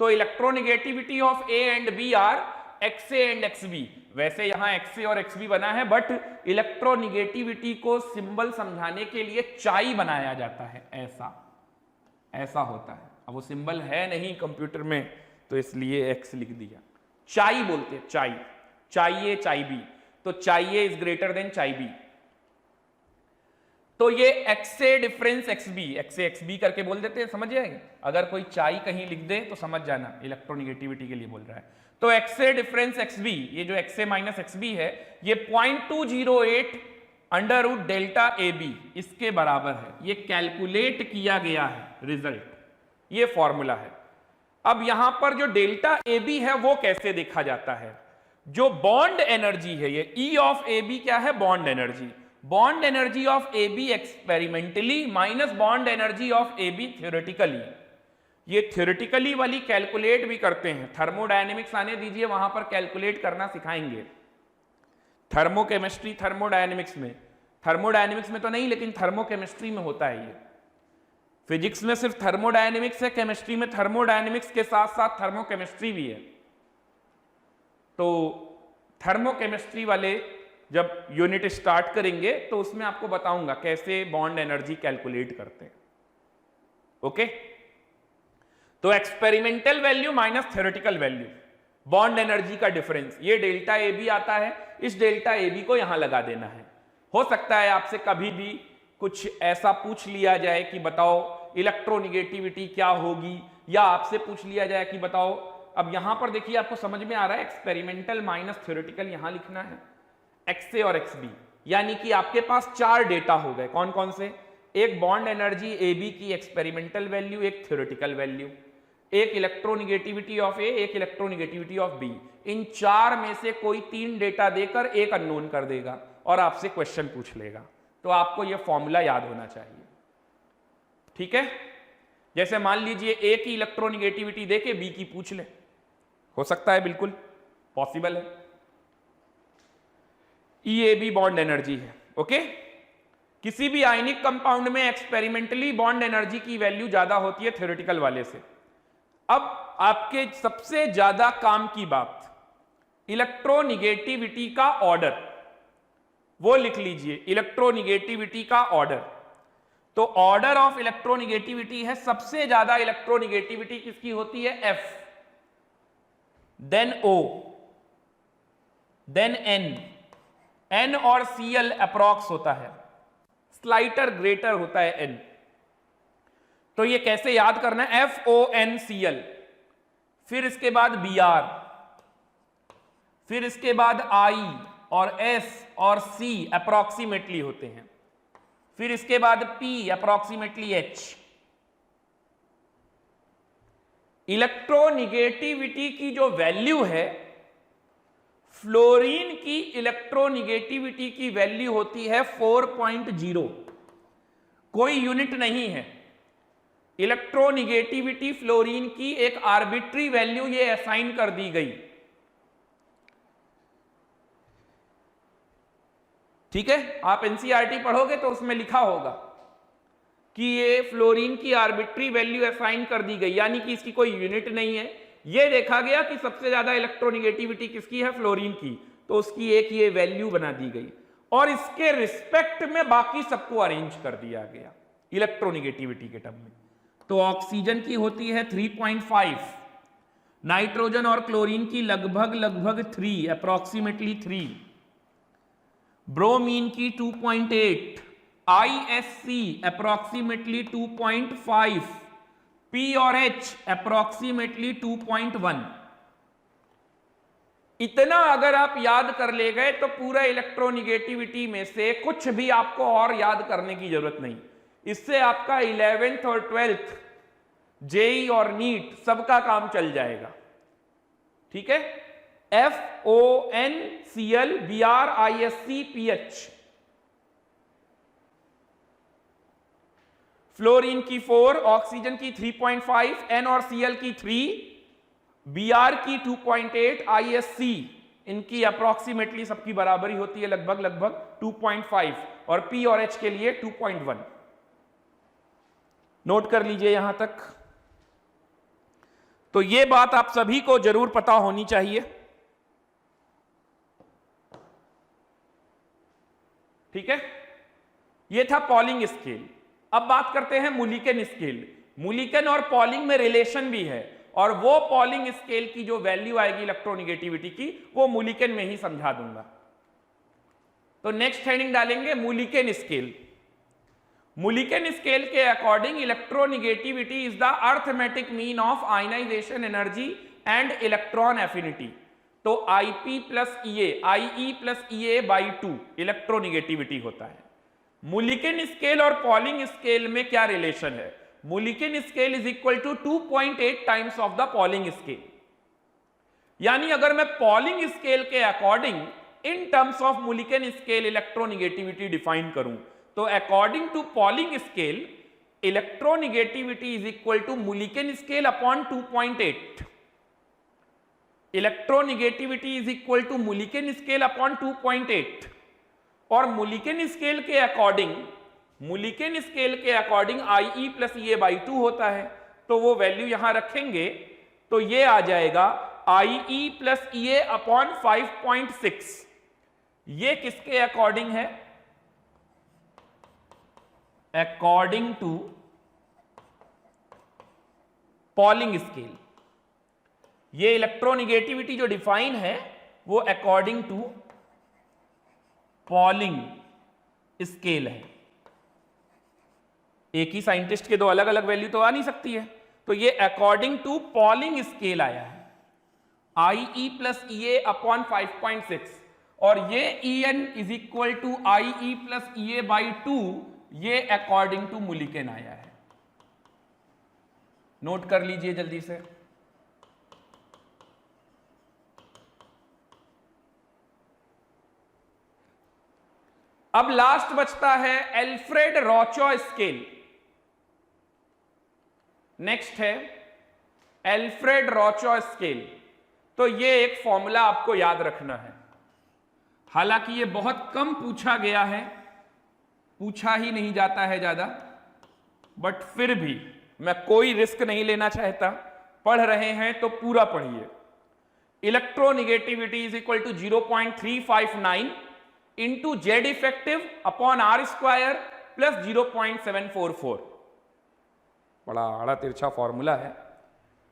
तो electronegativity of A and B are XA and XB. वैसे यहां एक्सए और एक्सबी बना है, बट इलेक्ट्रोनिगेटिविटी को सिंबल समझाने के लिए चाई बनाया जाता है. ऐसा होता है. अब वो सिंबल है नहीं कंप्यूटर में, तो इसलिए एक्स लिख दिया. चाई बोलते हैं, चाई. चाहिए चाई बी, तो चाहिए इज ग्रेटर देन चाई बी. तो ये एक्सए डिफरेंस एक्सबी, एक्सए एक्सबी करके बोल देते हैं, समझ जाएंगे. अगर कोई चाई कहीं लिख दे तो समझ जाना इलेक्ट्रोनिगेटिविटी के लिए बोल रहा है. तो एक्सए डिफरेंस एक्सबी, ये जो एक्सए माइनस एक्सबी है, ये 0.208 under root delta A B इसके बराबर है. ये कैलकुलेट किया गया है रिजल्ट, ये फॉर्मूला है. अब यहां पर जो डेल्टा ए बी है वो कैसे देखा जाता है? जो बॉन्ड एनर्जी है, ये ई ऑफ ए बी क्या है? Bond energy. Bond energy of A B experimentally minus bond energy of A B theoretically. ये थ्योरेटिकली वाली कैलकुलेट भी करते हैं. थर्मोडायनेमिक्स आने दीजिए, वहां पर कैलकुलेट करना सिखाएंगे. थर्मोकेमिस्ट्री थर्मोडायनेमिक्स में, थर्मोडायनेमिक्स में तो नहीं लेकिन थर्मोकेमिस्ट्री में होता है ये. फिजिक्स में सिर्फ थर्मोडायनेमिक्स है, केमिस्ट्री में थर्मोडायनेमिक्स के साथ साथ थर्मोकेमिस्ट्री भी है। तो थर्मोकेमिस्ट्री वाले जब यूनिट स्टार्ट करेंगे तो उसमें आपको बताऊंगा कैसे बॉन्ड एनर्जी कैलकुलेट करते हैं। ओके, तो experimental value minus theoretical value, bond energy का डिफरेंस, ये डेल्टा ए बी आता है, इस डेल्टा ए बी को यहां लगा देना है। हो सकता है आपसे कभी भी कुछ ऐसा पूछ लिया जाए कि बताओ इलेक्ट्रोनिगेटिविटी क्या होगी, या आपसे पूछ लिया जाए कि बताओ, अब यहां पर देखिए आपको समझ में आ रहा है एक्सपेरिमेंटल माइनस थ्योरेटिकल यहां लिखना है, एक्स ए और एक्स बी, यानी कि आपके पास 4 डेटा हो गए। कौन कौन से? एक बॉन्ड एनर्जी ए बी की एक्सपेरिमेंटल वैल्यू, एक थ्योरेटिकल वैल्यू, एक इलेक्ट्रोनिगेटिविटी ऑफ ए, एक इलेक्ट्रोनिगेटिविटी ऑफ बी। इन 4 में से कोई 3 डेटा देकर एक अननोन कर देगा और आपसे क्वेश्चन पूछ लेगा। तो आपको यह फॉर्मूला याद होना चाहिए, ठीक है। जैसे मान लीजिए ए की इलेक्ट्रोनिगेटिविटी देके बी की पूछ ले, हो सकता है, बिल्कुल पॉसिबल है। ई ए बी बॉन्ड एनर्जी है। ओके, किसी भी आयनिक कंपाउंड में एक्सपेरिमेंटली बॉन्ड एनर्जी की वैल्यू ज्यादा होती है थ्योरेटिकल वाले से। अब आपके सबसे ज्यादा काम की बात, इलेक्ट्रोनिगेटिविटी का ऑर्डर, वो लिख लीजिए, इलेक्ट्रोनिगेटिविटी का ऑर्डर। तो ऑर्डर ऑफ इलेक्ट्रोनिगेटिविटी है, सबसे ज्यादा इलेक्ट्रोनिगेटिविटी किसकी होती है? एफ, देन ओ, देन एन। एन और सीएल अप्रॉक्स होता है, स्लाइटर ग्रेटर होता है एन। तो ये कैसे याद करना है? F O N C L, फिर इसके बाद बी आर, फिर इसके बाद आई और एस और सी अप्रॉक्सीमेटली होते हैं, फिर इसके बाद पी अप्रॉक्सीमेटली एच। इलेक्ट्रोनिगेटिविटी की जो वैल्यू है, फ्लोरीन की इलेक्ट्रोनिगेटिविटी की वैल्यू होती है 4.0, कोई यूनिट नहीं है। इलेक्ट्रोनिगेटिविटी फ्लोरीन की एक आर्बिट्री वैल्यू ये असाइन कर दी गई, ठीक है। आप एनसीईआरटी पढ़ोगे तो उसमें लिखा होगा कि ये फ्लोरीन की आर्बिट्री वैल्यू असाइन कर दी गई, यानी कि इसकी कोई यूनिट नहीं है। ये देखा गया कि सबसे ज्यादा इलेक्ट्रोनिगेटिविटी किसकी है? फ्लोरीन की, तो उसकी एक ये वैल्यू बना दी गई और इसके रिस्पेक्ट में बाकी सबको अरेंज कर दिया गया इलेक्ट्रोनिगेटिविटी के टर्म में। तो ऑक्सीजन की होती है 3.5, नाइट्रोजन और क्लोरीन की लगभग 3, अप्रॉक्सीमेटली 3, ब्रोमीन की 2.8, ISC अप्रॉक्सीमेटली 2.5, P और H अप्रॉक्सीमेटली 2.1। इतना अगर आप याद कर ले गए तो पूरा इलेक्ट्रोनिगेटिविटी में से कुछ भी आपको और याद करने की जरूरत नहीं। इससे आपका 11th और 12th जेई और नीट सबका काम चल जाएगा, ठीक है। FONCl Br ISC PH, fluorine की 4, ऑक्सीजन की 3.5, N और Cl की 3, Br की 2.8, ISC इनकी अप्रॉक्सीमेटली सबकी बराबरी होती है लगभग 2.5 और P और H के लिए 2.1। नोट कर लीजिए यहां तक। तो ये बात आप सभी को जरूर पता होनी चाहिए, ठीक है। ये था पॉलिंग स्केल। अब बात करते हैं मुलिकन स्केल। मुलिकन और पॉलिंग में रिलेशन भी है और वो पॉलिंग स्केल की जो वैल्यू आएगी इलेक्ट्रोनिगेटिविटी की वो मुलिकन में ही समझा दूंगा। तो नेक्स्ट हेडिंग डालेंगे मुलिकन स्केल। मुलिकन स्केल के according electronegativity is the arithmetic mean of ionization energy and electron affinity. तो Ip plus EA, IE plus EA by 2 electronegativity होता है। मुलिकन स्केल और पॉलिंग स्केल में क्या रिलेशन है? Mulliken scale is equal to 2.8 times of the Pauling scale. यानी अगर मैं पॉलिंग स्केल के according in terms of Mulliken scale electronegativity define करूं तो according to Pauling scale electronegativity is equal to Mulliken scale upon 2.8। Electronegativity is equal to Mulliken scale upon 2.8 और Mulliken scale के according Mulliken scale के according IE plus EA/2 होता है, तो वो value यहां रखेंगे तो ये आ जाएगा IE प्लस EA अपॉन 5.6। ये किसके अकॉर्डिंग है? According to Pauling scale. ये इलेक्ट्रोनिगेटिविटी जो डिफाइन है वो अकॉर्डिंग टू पॉलिंग स्केल है। एक ही साइंटिस्ट के दो अलग अलग वैल्यू तो आ नहीं सकती है, तो ये अकॉर्डिंग टू पॉलिंग स्केल आया है, IE प्लस EA अपॉन 5.6, और ये EN is equal to IE plus EA/2, ये अकॉर्डिंग टू मुलिकेन आया है। नोट कर लीजिए जल्दी से। अब लास्ट बचता है एल्फ्रेड रॉचो स्केल। नेक्स्ट है एल्फ्रेड रॉचो स्केल। तो ये एक फॉर्मूला आपको याद रखना है, हालांकि ये बहुत कम पूछा गया है, पूछा ही नहीं जाता है ज्यादा, बट फिर भी मैं कोई रिस्क नहीं लेना चाहता। पढ़ रहे हैं तो पूरा पढ़िए। Electronegativity is equal to 0.359 into zed effective upon R square plus 0.744। बड़ा आड़ा तिरछा फॉर्मूला है।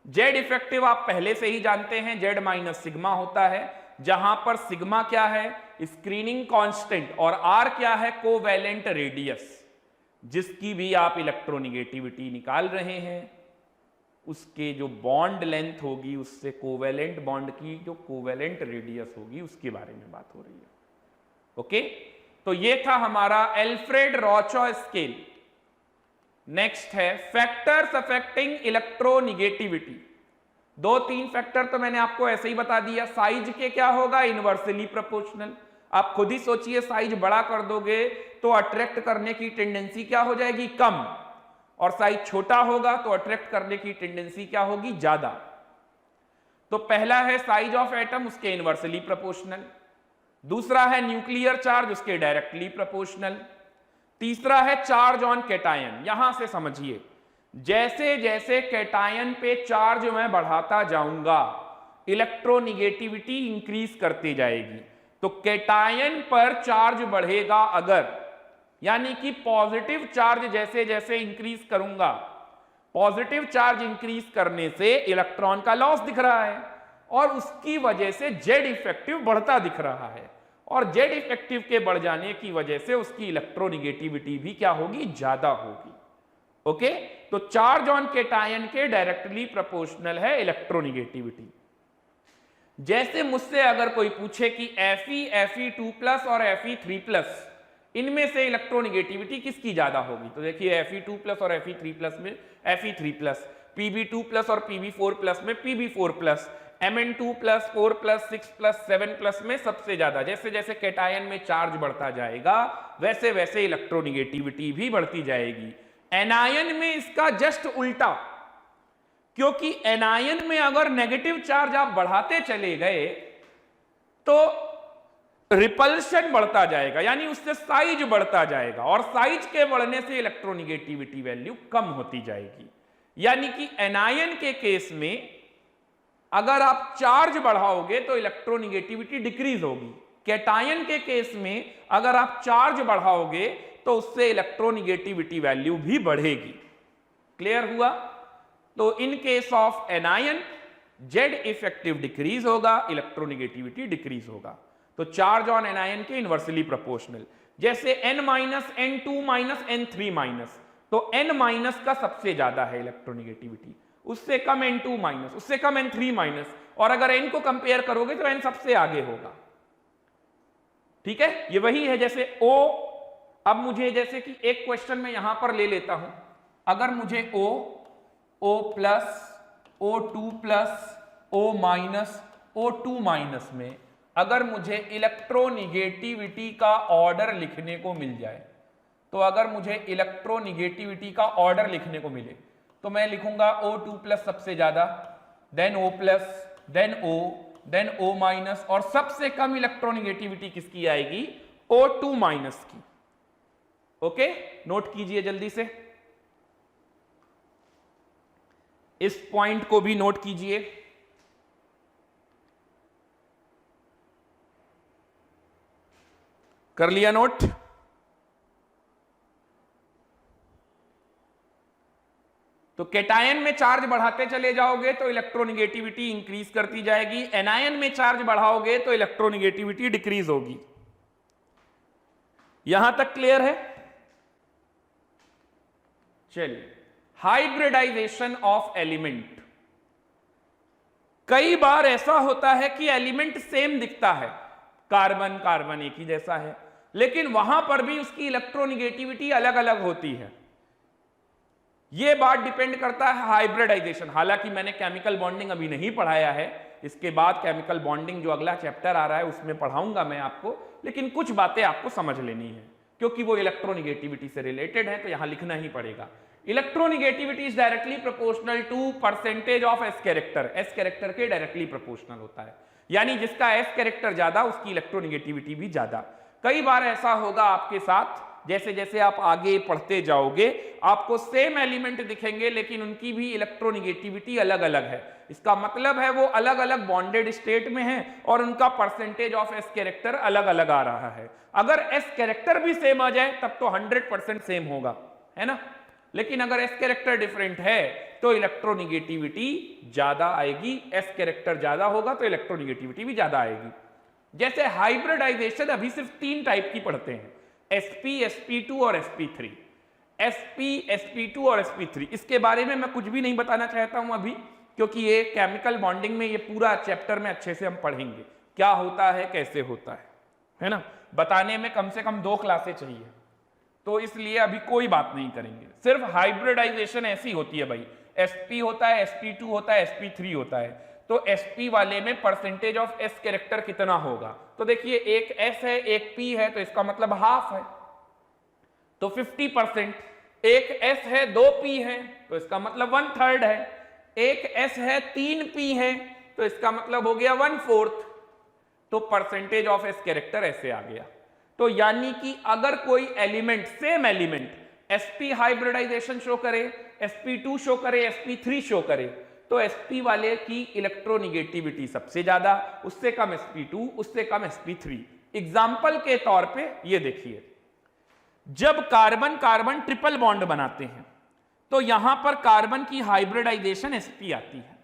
जेड इफेक्टिव आप पहले से ही जानते हैं, जेड माइनस सिग्मा होता है, जहां पर सिग्मा क्या है? स्क्रीनिंग कांस्टेंट, और आर क्या है? Covalent radius. जिसकी भी आप इलेक्ट्रोनिगेटिविटी निकाल रहे हैं उसके जो बॉन्ड लेंथ होगी उससे कोवैलेंट बॉन्ड की जो कोवैलेंट रेडियस होगी उसके बारे में बात हो रही है। ओके, तो ये था हमारा एल्फ्रेड रॉचो स्केल। नेक्स्ट है फैक्टर्स अफेक्टिंग इलेक्ट्रोनिगेटिविटी। 2-3 फैक्टर तो मैंने आपको ऐसे ही बता दिया। साइज के क्या होगा? Inversely proportional. आप खुद ही सोचिए, साइज बड़ा कर दोगे तो अट्रैक्ट करने की टेंडेंसी क्या हो जाएगी? कम, और साइज छोटा होगा तो अट्रैक्ट करने की टेंडेंसी क्या होगी? ज्यादा। तो पहला है साइज ऑफ एटम, उसके इनवर्सली प्रोपोर्शनल। दूसरा है न्यूक्लियर चार्ज, उसके डायरेक्टली प्रोपोर्शनल। तीसरा है चार्ज ऑन कैटायन। यहां से समझिए, जैसे जैसे कैटायन पे चार्ज मैं बढ़ाता जाऊंगा इलेक्ट्रोनिगेटिविटी इंक्रीज करती जाएगी। तो कैटायन पर चार्ज बढ़ेगा अगर, यानी कि पॉजिटिव चार्ज जैसे जैसे इंक्रीज करूंगा, पॉजिटिव चार्ज इंक्रीज करने से इलेक्ट्रॉन का लॉस दिख रहा है और उसकी वजह से जेड इफेक्टिव बढ़ता दिख रहा है, और जेड इफेक्टिव के बढ़ जाने की वजह से उसकी इलेक्ट्रोनिगेटिविटी भी क्या होगी? ज्यादा होगी। ओके, तो चार्ज ऑन कैटायन के डायरेक्टली प्रोपोर्शनल है इलेक्ट्रोनिगेटिविटी। जैसे मुझसे अगर कोई पूछे कि Fe, Fe2+ और Fe3+, इनमें से इलेक्ट्रोनिगेटिविटी किसकी ज्यादा होगी, तो देखिए Fe2+ और Fe3+ में Fe3+, Pb2+ और Pb4+ में Pb4+, Mn2+, 4+, 6+, 7+ में सबसे ज्यादा। जैसे जैसे कैटायन में चार्ज बढ़ता जाएगा वैसे वैसे इलेक्ट्रोनिगेटिविटी भी बढ़ती जाएगी। एनायन में इसका जस्ट उल्टा, क्योंकि एनायन में अगर नेगेटिव चार्ज आप बढ़ाते चले गए तो रिपल्शन बढ़ता जाएगा, यानी उससे साइज बढ़ता जाएगा, और साइज के बढ़ने से इलेक्ट्रोनिगेटिविटी वैल्यू कम होती जाएगी। यानी कि एनायन के केस में अगर आप चार्ज बढ़ाओगे तो इलेक्ट्रोनिगेटिविटी डिक्रीज होगी, कैटायन के केस में अगर आप चार्ज बढ़ाओगे तो उससे इलेक्ट्रोनिगेटिविटी वैल्यू भी बढ़ेगी। क्लियर हुआ? तो in case of anion Z effective decrease होगा, इलेक्ट्रोनिगेटिविटी डिक्रीज होगा। तो चार्ज ऑन एनायन के इनवर्सली प्रोपोर्शनल। जैसे n minus N2 minus N3 minus, तो n माइनस का सबसे ज्यादा है इलेक्ट्रोनिगेटिविटी, उससे कम N2 माइनस, उससे कम N3 माइनस, और अगर n को कंपेयर करोगे तो n सबसे आगे होगा। ठीक है, ये वही है जैसे O। अब मुझे जैसे कि एक क्वेश्चन में यहां पर ले लेता हूं, अगर मुझे O, O+, O2+, O-, O2- में अगर मुझे इलेक्ट्रोनिगेटिविटी का ऑर्डर लिखने को मिल जाए, तो अगर मुझे इलेक्ट्रोनिगेटिविटी का ऑर्डर लिखने को मिले तो मैं लिखूंगा O2+ सबसे ज्यादा, then O+, then O, then O-, और सबसे कम इलेक्ट्रोनिगेटिविटी किसकी आएगी? O2- की। ओके, नोट कीजिए जल्दी से, इस पॉइंट को भी नोट कीजिए। कर लिया नोट? तो कैटायन में चार्ज बढ़ाते चले जाओगे तो इलेक्ट्रोनिगेटिविटी इंक्रीज करती जाएगी, एनायन में चार्ज बढ़ाओगे तो इलेक्ट्रोनिगेटिविटी डिक्रीज होगी। यहां तक क्लियर है? चलिए, हाइब्रिडाइजेशन ऑफ एलिमेंट। कई बार ऐसा होता है कि एलिमेंट सेम दिखता है, कार्बन कार्बन एक ही जैसा है, लेकिन वहां पर भी उसकी इलेक्ट्रोनिगेटिविटी अलग अलग होती है। यह बात डिपेंड करता है हाइब्रिडाइजेशन। हालांकि मैंने केमिकल बॉन्डिंग अभी नहीं पढ़ाया है, इसके बाद केमिकल बॉन्डिंग जो अगला चैप्टर आ रहा है उसमें पढ़ाऊंगा मैं आपको, लेकिन कुछ बातें आपको समझ लेनी है क्योंकि वो इलेक्ट्रोनिगेटिविटी से रिलेटेड है, तो यहां लिखना ही पड़ेगा। Electronegativity is directly proportional to percentage of s character. S character के डायरेक्टली प्रोपोर्शनल होता है, यानी जिसका एस कैरेक्टर ज्यादा उसकी इलेक्ट्रोनिगेटिविटी भी ज्यादा। कई बार ऐसा होगा आपके साथ, जैसे जैसे आप आगे पढ़ते जाओगे आपको सेम एलिमेंट दिखेंगे लेकिन उनकी भी इलेक्ट्रोनिगेटिविटी अलग अलग है। इसका मतलब है वो अलग अलग बॉन्डेड स्टेट में है और उनका परसेंटेज ऑफ एस कैरेक्टर अलग अलग आ रहा है। अगर एस कैरेक्टर भी सेम आ जाए तब तो 100% सेम होगा, है ना, लेकिन अगर एस कैरेक्टर डिफरेंट है तो इलेक्ट्रोनिगेटिविटी ज्यादा आएगी, एस कैरेक्टर ज्यादा होगा तो इलेक्ट्रोनिगेटिविटी भी ज्यादा आएगी। जैसे हाइब्रिडाइजेशन अभी सिर्फ 3 टाइप की पढ़ते हैं, sp, sp2 और sp3। sp, sp2 और sp3, इसके बारे में मैं कुछ भी नहीं बताना चाहता हूं अभी, क्योंकि ये केमिकल बॉन्डिंग में ये पूरा चैप्टर में अच्छे से हम पढ़ेंगे क्या होता है कैसे होता है ना। बताने में कम से कम 2 क्लासें चाहिए, तो इसलिए अभी कोई बात नहीं करेंगे। सिर्फ हाइब्रिडाइजेशन ऐसी होती है भाई, sp होता है, sp2 होता है, sp3 होता है। तो sp वाले में परसेंटेज ऑफ s कैरेक्टर कितना होगा, तो देखिए एक s है एक p है तो इसका मतलब हाफ है, तो 50%। एक s है 2 p है तो इसका मतलब 1/3 है, एक s है 3 p है तो इसका मतलब हो गया 1/4। तो परसेंटेज ऑफ s कैरेक्टर ऐसे आ गया। तो यानी कि अगर कोई element, same element, sp hybridization show करे, sp2 शो करे, sp3 शो करे, तो sp वाले की इलेक्ट्रोनिगेटिविटी सबसे ज्यादा, उससे कम sp2, उससे कम sp3। एग्जाम्पल के तौर पे ये देखिए, जब कार्बन कार्बन ट्रिपल बॉन्ड बनाते हैं तो यहां पर कार्बन की हाइब्रिडाइजेशन sp आती है,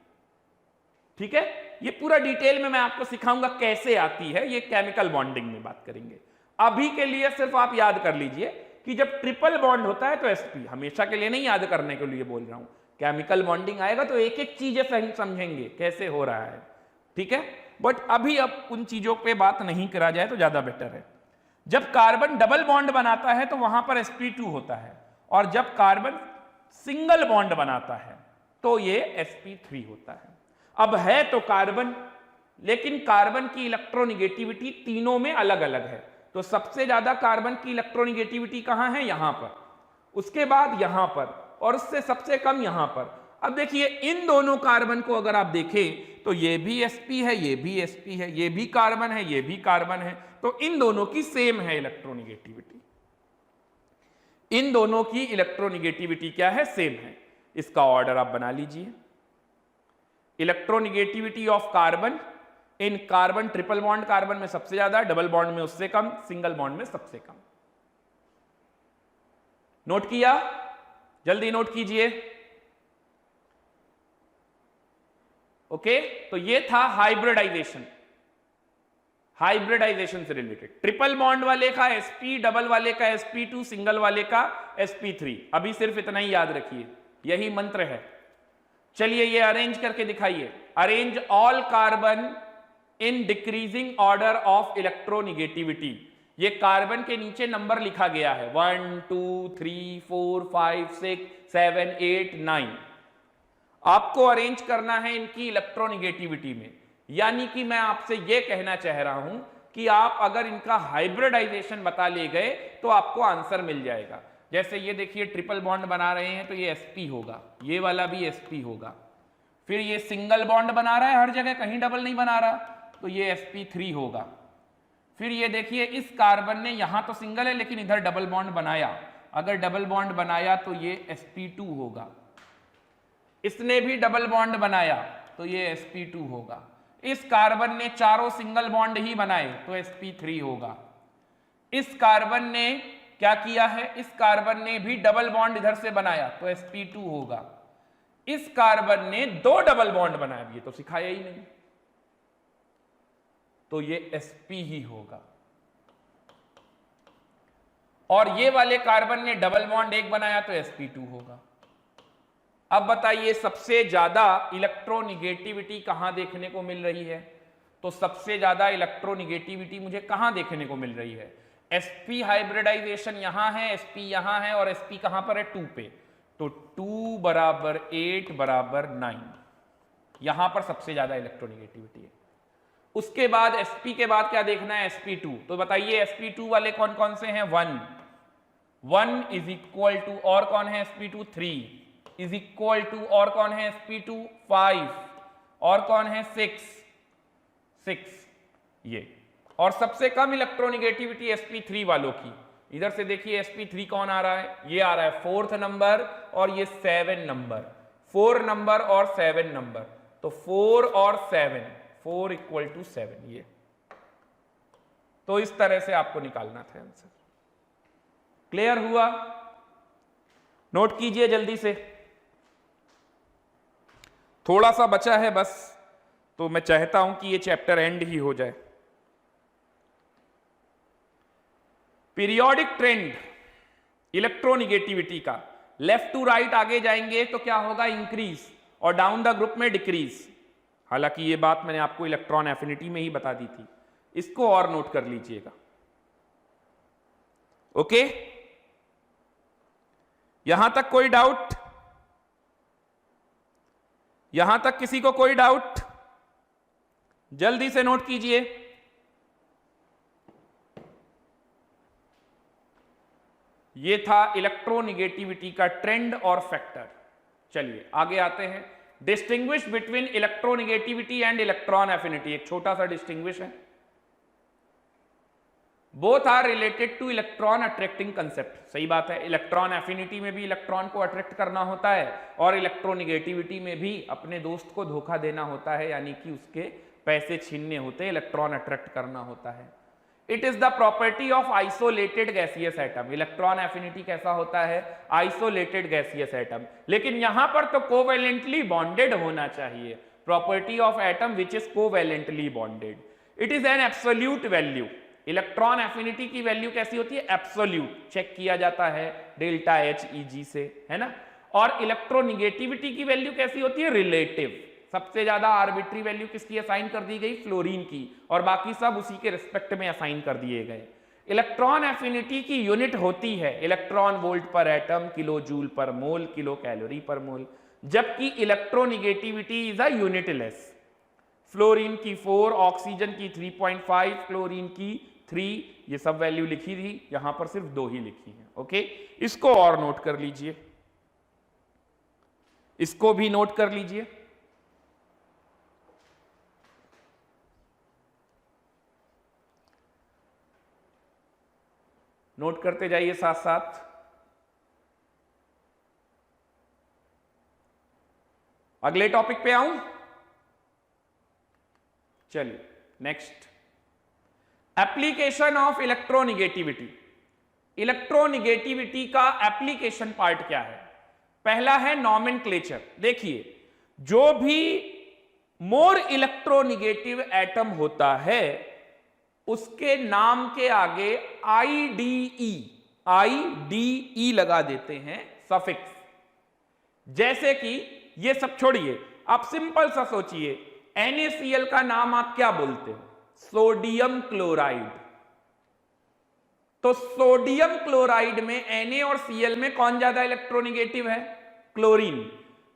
ठीक है। ये पूरा डिटेल में मैं आपको सिखाऊंगा कैसे आती है, ये केमिकल बॉन्डिंग में बात करेंगे। अभी के लिए सिर्फ आप याद कर लीजिए कि जब ट्रिपल बॉन्ड होता है तो sp, हमेशा के लिए नहीं याद करने के लिए बोल रहा हूं, केमिकल बॉन्डिंग आएगा तो एक एक चीजें समझेंगे कैसे हो रहा है, ठीक है। बट अभी अब उन चीजों पे बात नहीं करा जाए तो ज्यादा बेटर है। जब कार्बन डबल बॉन्ड बनाता है तो वहां पर sp2 होता है, और जब कार्बन सिंगल बॉन्ड बनाता है तो ये sp3 होता है। अब है तो कार्बन, लेकिन कार्बन की इलेक्ट्रोनिगेटिविटी तीनों में अलग अलग है। तो सबसे ज्यादा कार्बन की इलेक्ट्रोनिगेटिविटी कहां है, यहां पर, उसके बाद यहां पर, और उससे सबसे कम यहां पर। अब देखिए इन दोनों कार्बन को अगर आप देखें तो ये भी sp है, ये भी sp है, ये भी कार्बन है, ये भी कार्बन है, तो इन दोनों की सेम है इलेक्ट्रोनिगेटिविटी। इन दोनों की इलेक्ट्रोनिगेटिविटी क्या है, सेम है। इसका ऑर्डर आप बना लीजिए, electronegativity of carbon in carbon, triple bond carbon में सबसे ज्यादा, डबल बॉन्ड में उससे कम, सिंगल बॉन्ड में सबसे कम। नोट किया, जल्दी नोट कीजिए। ओके, तो ये था हाइब्रिडाइजेशन, हाइब्रिडाइजेशन से रिलेटेड। ट्रिपल बॉन्ड वाले का sp, डबल वाले का sp2, सिंगल वाले का sp3। अभी सिर्फ इतना ही याद रखिए, यही मंत्र है। चलिए ये अरेंज करके दिखाइए, arrange all carbon in decreasing order of electronegativity. ये कार्बन के नीचे नंबर लिखा गया है 1 2 3 4 5 6 7 8 9। आपको अरेंज करना है इनकी इलेक्ट्रोनिगेटिविटी में, यानी कि मैं आपसे यह कहना चाह रहा हूं कि आप अगर इनका हाइब्रिडाइजेशन बता ले गए तो आपको आंसर मिल जाएगा। जैसे ये देखिए ट्रिपल बॉन्ड बना रहे हैं तो ये sp होगा, ये वाला भी sp होगा। फिर ये सिंगल बॉन्ड बना रहा है हर जगह, कहीं डबल नहीं बना रहा, तो ये sp3 होगा। फिर ये देखिए इस कार्बन ने यहां तो सिंगल है लेकिन इधर डबल बॉन्ड बनाया, अगर डबल बॉन्ड बनाया तो ये sp2 होगा, इसने भी डबल बॉन्ड बनाया तो ये sp2 होगा, इस कार्बन ने चारों सिंगल बॉन्ड ही बनाए तो sp3 होगा, इस कार्बन ने क्या किया है, इस कार्बन ने भी डबल बॉन्ड इधर से बनाया तो sp2 होगा, इस कार्बन ने दो डबल बॉन्ड बनाया, ये तो सिखाया ही नहीं, तो ये sp ही होगा, और ये वाले कार्बन ने डबल बॉन्ड एक बनाया तो sp2 होगा। अब बताइए सबसे ज्यादा इलेक्ट्रोनिगेटिविटी कहां देखने को मिल रही है, तो सबसे ज्यादा इलेक्ट्रोनिगेटिविटी मुझे कहां देखने को मिल रही है, sp हाइब्रिडाइजेशन यहां है, sp यहां है, और sp कहां पर है 2 पे, तो 2 बराबर 8 बराबर 9, यहां पर सबसे ज्यादा इलेक्ट्रोनिगेटिविटी है। उसके बाद sp के बाद क्या देखना है, sp2, तो बताइए sp2 वाले कौन कौन से हैं, 1 इज इक्वल टू, और कौन है sp2, 3 इज इक्वल टू, और कौन है sp2, 5, और कौन है 6 ये, और सबसे कम इलेक्ट्रोनिगेटिविटी sp3 वालों की, इधर से देखिए sp3 कौन आ रहा है, ये आ रहा है 4th नंबर और ये 7 नंबर, 4 नंबर और 7 नंबर, तो 4 और 7, 4 इक्वल टू 7 ये, तो इस तरह से आपको निकालना था आंसर। क्लियर हुआ, नोट कीजिए जल्दी से, थोड़ा सा बचा है बस, तो मैं चाहता हूं कि ये चैप्टर एंड ही हो जाए। पीरियोडिक ट्रेंड इलेक्ट्रोनिगेटिविटी का, लेफ्ट टू राइट आगे जाएंगे तो क्या होगा, इंक्रीज, और डाउन द ग्रुप में डिक्रीज, हालांकि ये बात मैंने आपको इलेक्ट्रॉन एफिनिटी में ही बता दी थी, इसको और नोट कर लीजिएगा। ओके, यहां तक कोई डाउट, यहां तक किसी को कोई डाउट, जल्दी से नोट कीजिए। ये था इलेक्ट्रोनिगेटिविटी का ट्रेंड और फैक्टर। चलिए आगे आते हैं, distinguish between electronegativity and electron affinity, एक छोटा सा डिस्टिंग्विश है। Both are related to electron attracting concept, सही बात है, इलेक्ट्रॉन एफिनिटी में भी इलेक्ट्रॉन को अट्रैक्ट करना होता है और इलेक्ट्रोनिगेटिविटी में भी अपने दोस्त को धोखा देना होता है, यानी कि उसके पैसे छीनने होते हैं, इलेक्ट्रॉन अट्रैक्ट करना होता है। It is the property of isolated gaseous atom, electron affinity कैसा होता है, आइसोलेटेड गैसियस एटम, लेकिन यहां पर तो कोवैलेंटली बॉन्डेड होना चाहिए, property of atom which is covalently bonded. It is an absolute value, electron affinity की वैल्यू कैसी होती है, एब्सोल्यूट, चेक किया जाता है डेल्टा एच ई जी से, है ना। और इलेक्ट्रोनिगेटिविटी की वैल्यू कैसी होती है, रिलेटिव, सबसे ज्यादा आर्बिट्री वैल्यू किसकी असाइन कर दी गई, फ्लोरीन की, और बाकी सब उसी के रिस्पेक्ट में असाइन कर दिए गए। इलेक्ट्रॉन एफिनिटी की यूनिट होती है इलेक्ट्रॉन वोल्ट पर एटम, किलो जूल पर मोल, किलो कैलोरी पर मोल, जबकि electronegativity is a unitless. Fluorine की 4, ऑक्सीजन की 3.5, क्लोरीन की 3, ये सब वैल्यू लिखी थी, यहां पर सिर्फ 2 ही लिखी है। ओके, इसको और नोट कर लीजिए, इसको भी नोट कर लीजिए। नोट करते जाइए साथ साथ। अगले टॉपिक पे आऊं, चलिए next, application of electronegativity. Electronegativity का एप्लीकेशन पार्ट क्या है, पहला है नॉमेनक्लेचर। देखिए जो भी मोर इलेक्ट्रोनिगेटिव एटम होता है उसके नाम के आगे आईडीई लगा देते हैं, सफिक्स। जैसे कि ये सब छोड़िए, आप सिंपल सा सोचिए, NaCl का नाम आप क्या बोलते हो, सोडियम क्लोराइड। तो सोडियम क्लोराइड में Na और Cl में कौन ज्यादा इलेक्ट्रोनिगेटिव है, क्लोरीन।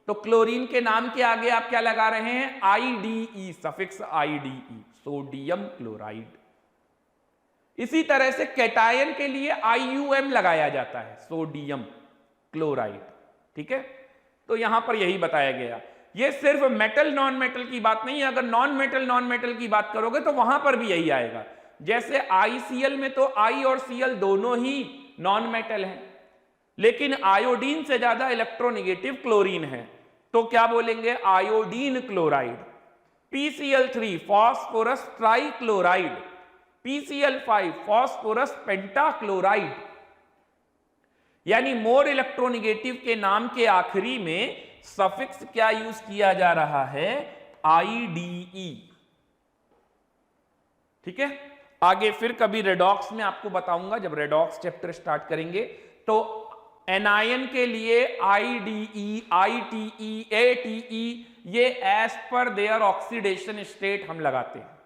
तो क्लोरीन के नाम के आगे आप क्या लगा रहे हैं, IDE, suffix IDE, sodium chloride. इसी तरह से कैटायन के लिए IUM लगाया जाता है, सोडियम क्लोराइड। ठीक है, तो यहां पर यही बताया गया। ये सिर्फ मेटल नॉन मेटल की बात नहीं है, अगर नॉन मेटल की बात करोगे तो वहां पर भी यही आएगा। जैसे ICl में तो I और Cl दोनों ही नॉन मेटल हैं, लेकिन आयोडीन से ज्यादा इलेक्ट्रोनिगेटिव क्लोरीन है, तो क्या बोलेंगे? Iodine chloride. PCl3 phosphorus trichloride, PCl5 phosphorus pentachloride. यानी मोर इलेक्ट्रोनिगेटिव के नाम के आखिरी में सफिक्स क्या यूज किया जा रहा है? IDE। ठीक है, आगे फिर कभी रेडॉक्स में आपको बताऊंगा, जब रेडॉक्स चैप्टर स्टार्ट करेंगे तो एनायन के लिए IDE, ITE, ATE ये as per their oxidation state हम लगाते हैं।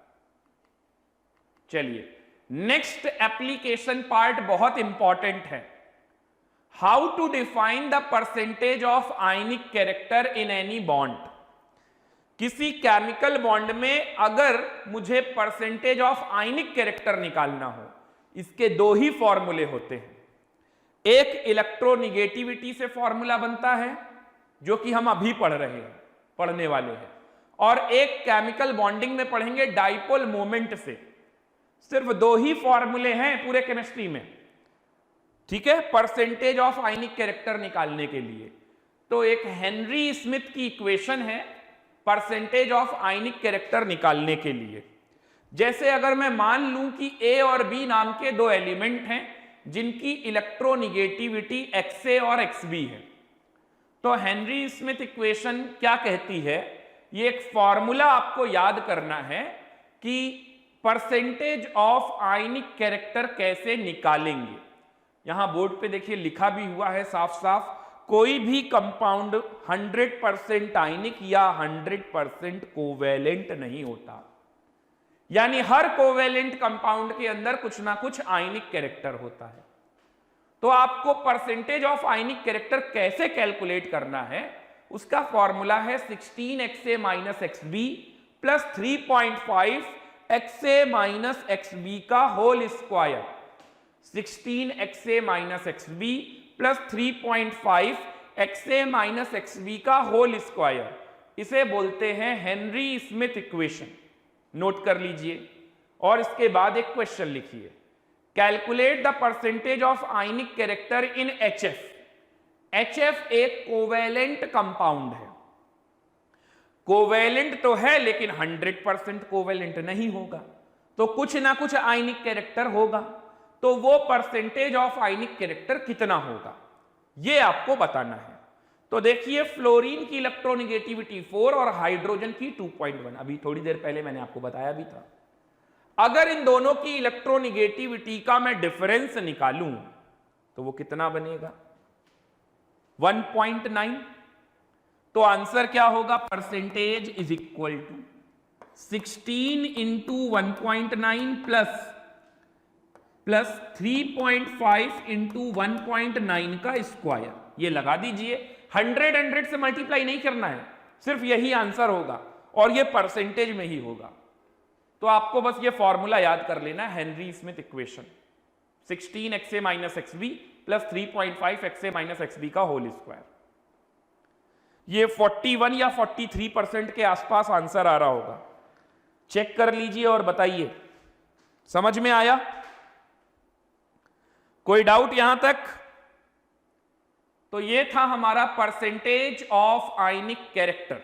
चलिए नेक्स्ट एप्लीकेशन पार्ट बहुत इंपॉर्टेंट है। How to define the percentage of ionic character in any bond. किसी केमिकल बॉन्ड में अगर मुझे परसेंटेज ऑफ आयनिक कैरेक्टर निकालना हो, इसके दो ही फॉर्मूले होते हैं। एक इलेक्ट्रोनिगेटिविटी से फॉर्मूला बनता है जो कि हम अभी पढ़ने वाले हैं, और एक केमिकल बॉन्डिंग में पढ़ेंगे डाइपोल मोमेंट से। सिर्फ दो ही फॉर्मूले हैं पूरे केमिस्ट्री में, ठीक है, परसेंटेज ऑफ आयनिक कैरेक्टर निकालने के लिए। तो एक हेनरी स्मिथ की इक्वेशन है परसेंटेज ऑफ आयनिक कैरेक्टर निकालने के लिए। जैसे अगर मैं मान लूं कि A और B नाम के दो एलिमेंट हैं जिनकी इलेक्ट्रोनिगेटिविटी XA और XB है, तो हेनरी स्मिथ इक्वेशन क्या कहती है? ये एक फॉर्मूला आपको याद करना है कि परसेंटेज ऑफ आयनिक कैरेक्टर कैसे निकालेंगे। यहां बोर्ड पे देखिए लिखा भी हुआ है साफ साफ, कोई भी कंपाउंड 100% आयनिक या 100% कोवेलेंट नहीं होता। यानी हर कोवेलेंट कंपाउंड के अंदर कुछ ना कुछ आयनिक कैरेक्टर होता है। तो आपको परसेंटेज ऑफ आयनिक कैरेक्टर कैसे कैलकुलेट करना है, उसका फॉर्मूला है 16XA XB plus 3.5 XA XB का whole square. 16XA XB plus 3.5 XA XB का होल स्क्वायर, इसे बोलते हैं हेनरी स्मिथ इक्वेशन। नोट कर लीजिए और इसके बाद एक क्वेश्चन लिखिए, calculate the percentage of ionic character in HF। HF एक कोवेलेंट कंपाउंड है। कोवेलेंट तो है लेकिन 100% कोवेलेंट नहीं होगा, तो कुछ ना कुछ आयनिक कैरेक्टर होगा। तो वो परसेंटेज ऑफ आयनिक कैरेक्टर कितना होगा ये आपको बताना है। तो देखिए फ्लोरीन की इलेक्ट्रोनिगेटिविटी 4 और हाइड्रोजन की 2.1, अभी थोड़ी देर पहले मैंने आपको बताया भी था। अगर इन दोनों की इलेक्ट्रोनिगेटिविटी का मैं डिफरेंस निकालूं तो वो कितना बनेगा? 1.9। तो आंसर क्या होगा? Percentage is equal to 16 into 1.9 plus 3.5 into 1.9 का स्क्वायर। ये लगा दीजिए, 100 से मल्टीप्लाई नहीं करना है, सिर्फ यही आंसर होगा और ये परसेंटेज में ही होगा। तो आपको बस ये फॉर्मूला याद कर लेना है, Henry Smith equation, 16XA XB plus 3.5 XA XB का होल स्क्वायर। ये 41 या 43% के आसपास आंसर आ रहा होगा। चेक कर लीजिए और बताइए समझ में आया? कोई डाउट यहां तक? तो ये था हमारा percentage of ionic character.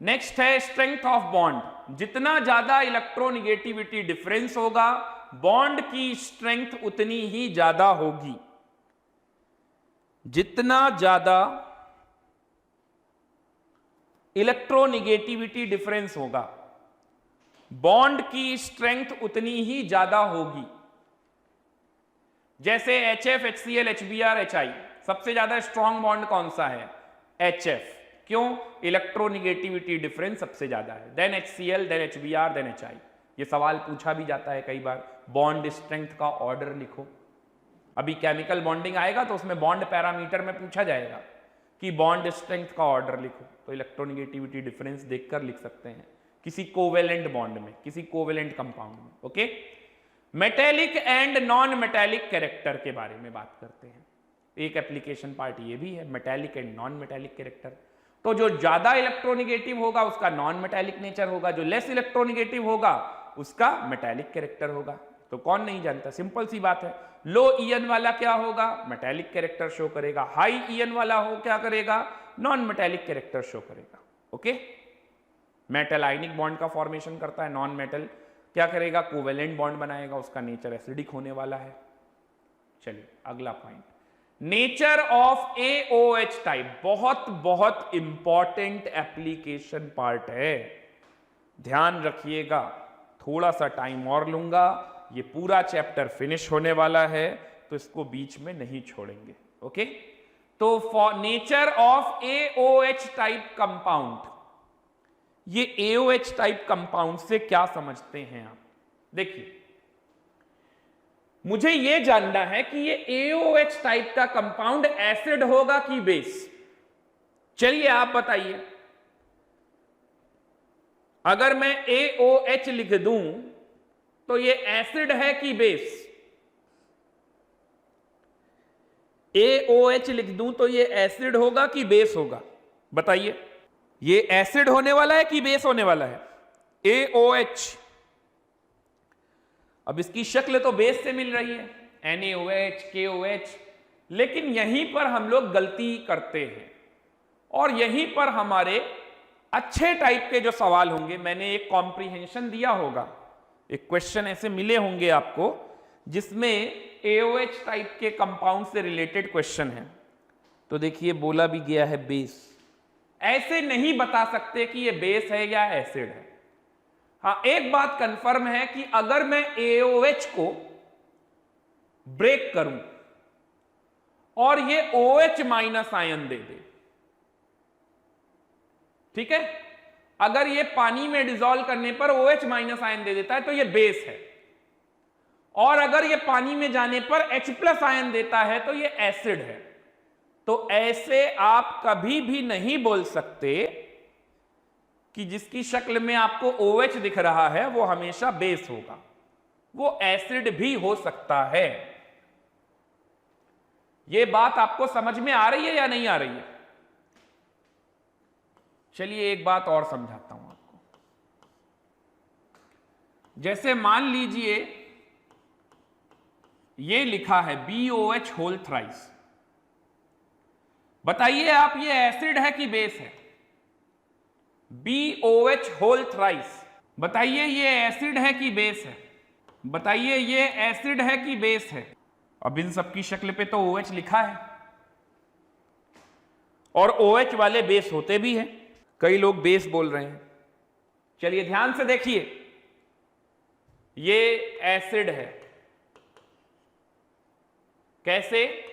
Next है स्ट्रेंथ ऑफ बॉन्ड। जितना ज्यादा इलेक्ट्रोनिगेटिविटी डिफरेंस होगा, बॉन्ड की स्ट्रेंथ उतनी ही ज्यादा होगी। जितना ज्यादा इलेक्ट्रोनिगेटिविटी डिफरेंस होगा, बॉन्ड की स्ट्रेंथ उतनी ही ज्यादा होगी। जैसे HF, HCl, HBr, HI, सबसे ज्यादा स्ट्रॉन्ग बॉन्ड कौन सा है? HF। क्यों? इलेक्ट्रोनिगेटिविटी डिफरेंस सबसे ज्यादा है। Then HCl, then HBr, then HI। ये सवाल पूछा भी जाता है कई बार, बॉन्ड स्ट्रेंथ का ऑर्डर लिखो। अभी केमिकल बॉन्डिंग आएगा तो उसमें बॉन्ड पैरामीटर में पूछा जाएगा कि बॉन्ड स्ट्रेंथ का ऑर्डर लिखो, तो इलेक्ट्रोनिगेटिविटी डिफरेंस देखकर लिख सकते हैं किसी कोवेलेंट बॉन्ड में, किसी कोवेलेंट कंपाउंड में। Okay, metallic and non metallic character के बारे में बात करते हैं। एक एप्लीकेशन पार्ट ये भी है, metallic and non metallic character. तो जो ज्यादा इलेक्ट्रोनिगेटिव होगा उसका नॉन मेटेलिक नेचर होगा, जो लेस इलेक्ट्रोनिगेटिव होगा उसका मेटेलिक कैरेक्टर होगा। तो कौन नहीं जानता, सिंपल सी बात है। लो ईएन वाला क्या होगा, मेटेलिक कैरेक्टर शो करेगा। हाई ईएन वाला हो क्या करेगा, नॉन मेटेलिक कैरेक्टर शो करेगा। ओके, मेटल आयनिक बॉन्ड का फॉर्मेशन करता है, नॉन मेटल क्या करेगा, कोवेलेंट बॉन्ड बनाएगा, उसका नेचर एसिडिक होने वाला है। चलिए अगला point, nature of AOH type, बहुत बहुत इंपॉर्टेंट एप्लीकेशन पार्ट है, ध्यान रखिएगा। थोड़ा सा टाइम और लूंगा, ये पूरा चैप्टर फिनिश होने वाला है, तो इसको बीच में नहीं छोड़ेंगे। ओके, तो for nature of AOH type compound, ये AOH टाइप कंपाउंड से क्या समझते हैं आप? देखिए, मुझे यह जानना है कि ये AOH टाइप का कंपाउंड एसिड होगा कि बेस। चलिए आप बताइए, अगर मैं AOH लिख दूं तो ये एसिड है कि बेस? AOH लिख दूं तो ये एसिड होगा कि बेस होगा? बताइए, ये एसिड होने वाला है कि बेस होने वाला है? AOH। अब इसकी शक्ल तो बेस से मिल रही है, NaOH, KOH, लेकिन यहीं पर हम लोग गलती करते हैं और यहीं पर हमारे अच्छे टाइप के जो सवाल होंगे, मैंने एक कॉम्प्रिहेंशन दिया होगा, एक क्वेश्चन ऐसे मिले होंगे आपको जिसमें AOH टाइप के कंपाउंड से रिलेटेड क्वेश्चन है। तो देखिए बोला भी गया है बेस, ऐसे नहीं बता सकते कि ये बेस है या एसिड है। हाँ, एक बात कंफर्म है कि अगर मैं AOH को ब्रेक करूं और ये OH माइनस आयन दे दे, ठीक है, अगर ये पानी में डिसॉल्व करने पर OH माइनस आयन दे देता है तो ये बेस है, और अगर ये पानी में जाने पर H प्लस आयन देता है तो ये एसिड है। तो ऐसे आप कभी भी नहीं बोल सकते कि जिसकी शक्ल में आपको OH दिख रहा है वो हमेशा बेस होगा, वो एसिड भी हो सकता है। ये बात आपको समझ में आ रही है या नहीं आ रही है? चलिए एक बात और समझाता हूं आपको। जैसे मान लीजिए ये लिखा है BOH होल थ्राइस, बताइए आप ये एसिड है कि बेस है? BOH होल थ्राइस, बताइए ये एसिड है कि बेस है? बताइए ये एसिड है कि बेस है? अब इन सब की शक्ल पे तो OH लिखा है, और OH वाले बेस होते भी हैं, कई लोग बेस बोल रहे हैं। चलिए ध्यान से देखिए, ये एसिड है, कैसे?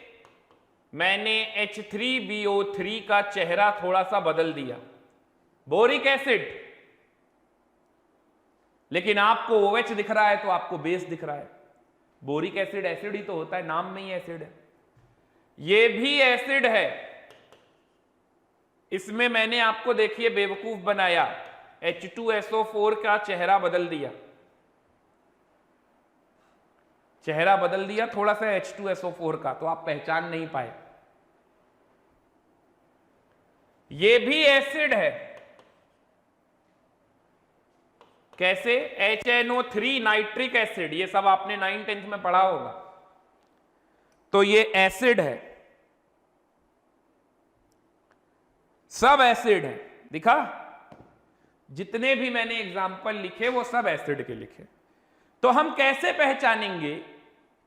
मैंने H3BO3 का चेहरा थोड़ा सा बदल दिया, बोरिक एसिड, लेकिन आपको OH दिख रहा है तो आपको बेस दिख रहा है। बोरिक एसिड एसिड ही तो होता है, नाम में ही एसिड है। ये भी एसिड है, इसमें मैंने आपको देखिए बेवकूफ बनाया, H2SO4 का चेहरा बदल दिया, चेहरा बदल दिया थोड़ा सा H2SO4 का, तो आप पहचान नहीं पाए। ये भी एसिड है, कैसे? HNO3 नाइट्रिक एसिड, ये सब आपने 9th-10th में पढ़ा होगा। तो ये एसिड है, सब एसिड है, दिखा? जितने भी मैंने एग्जाम्पल लिखे वो सब एसिड के लिखे। तो हम कैसे पहचानेंगे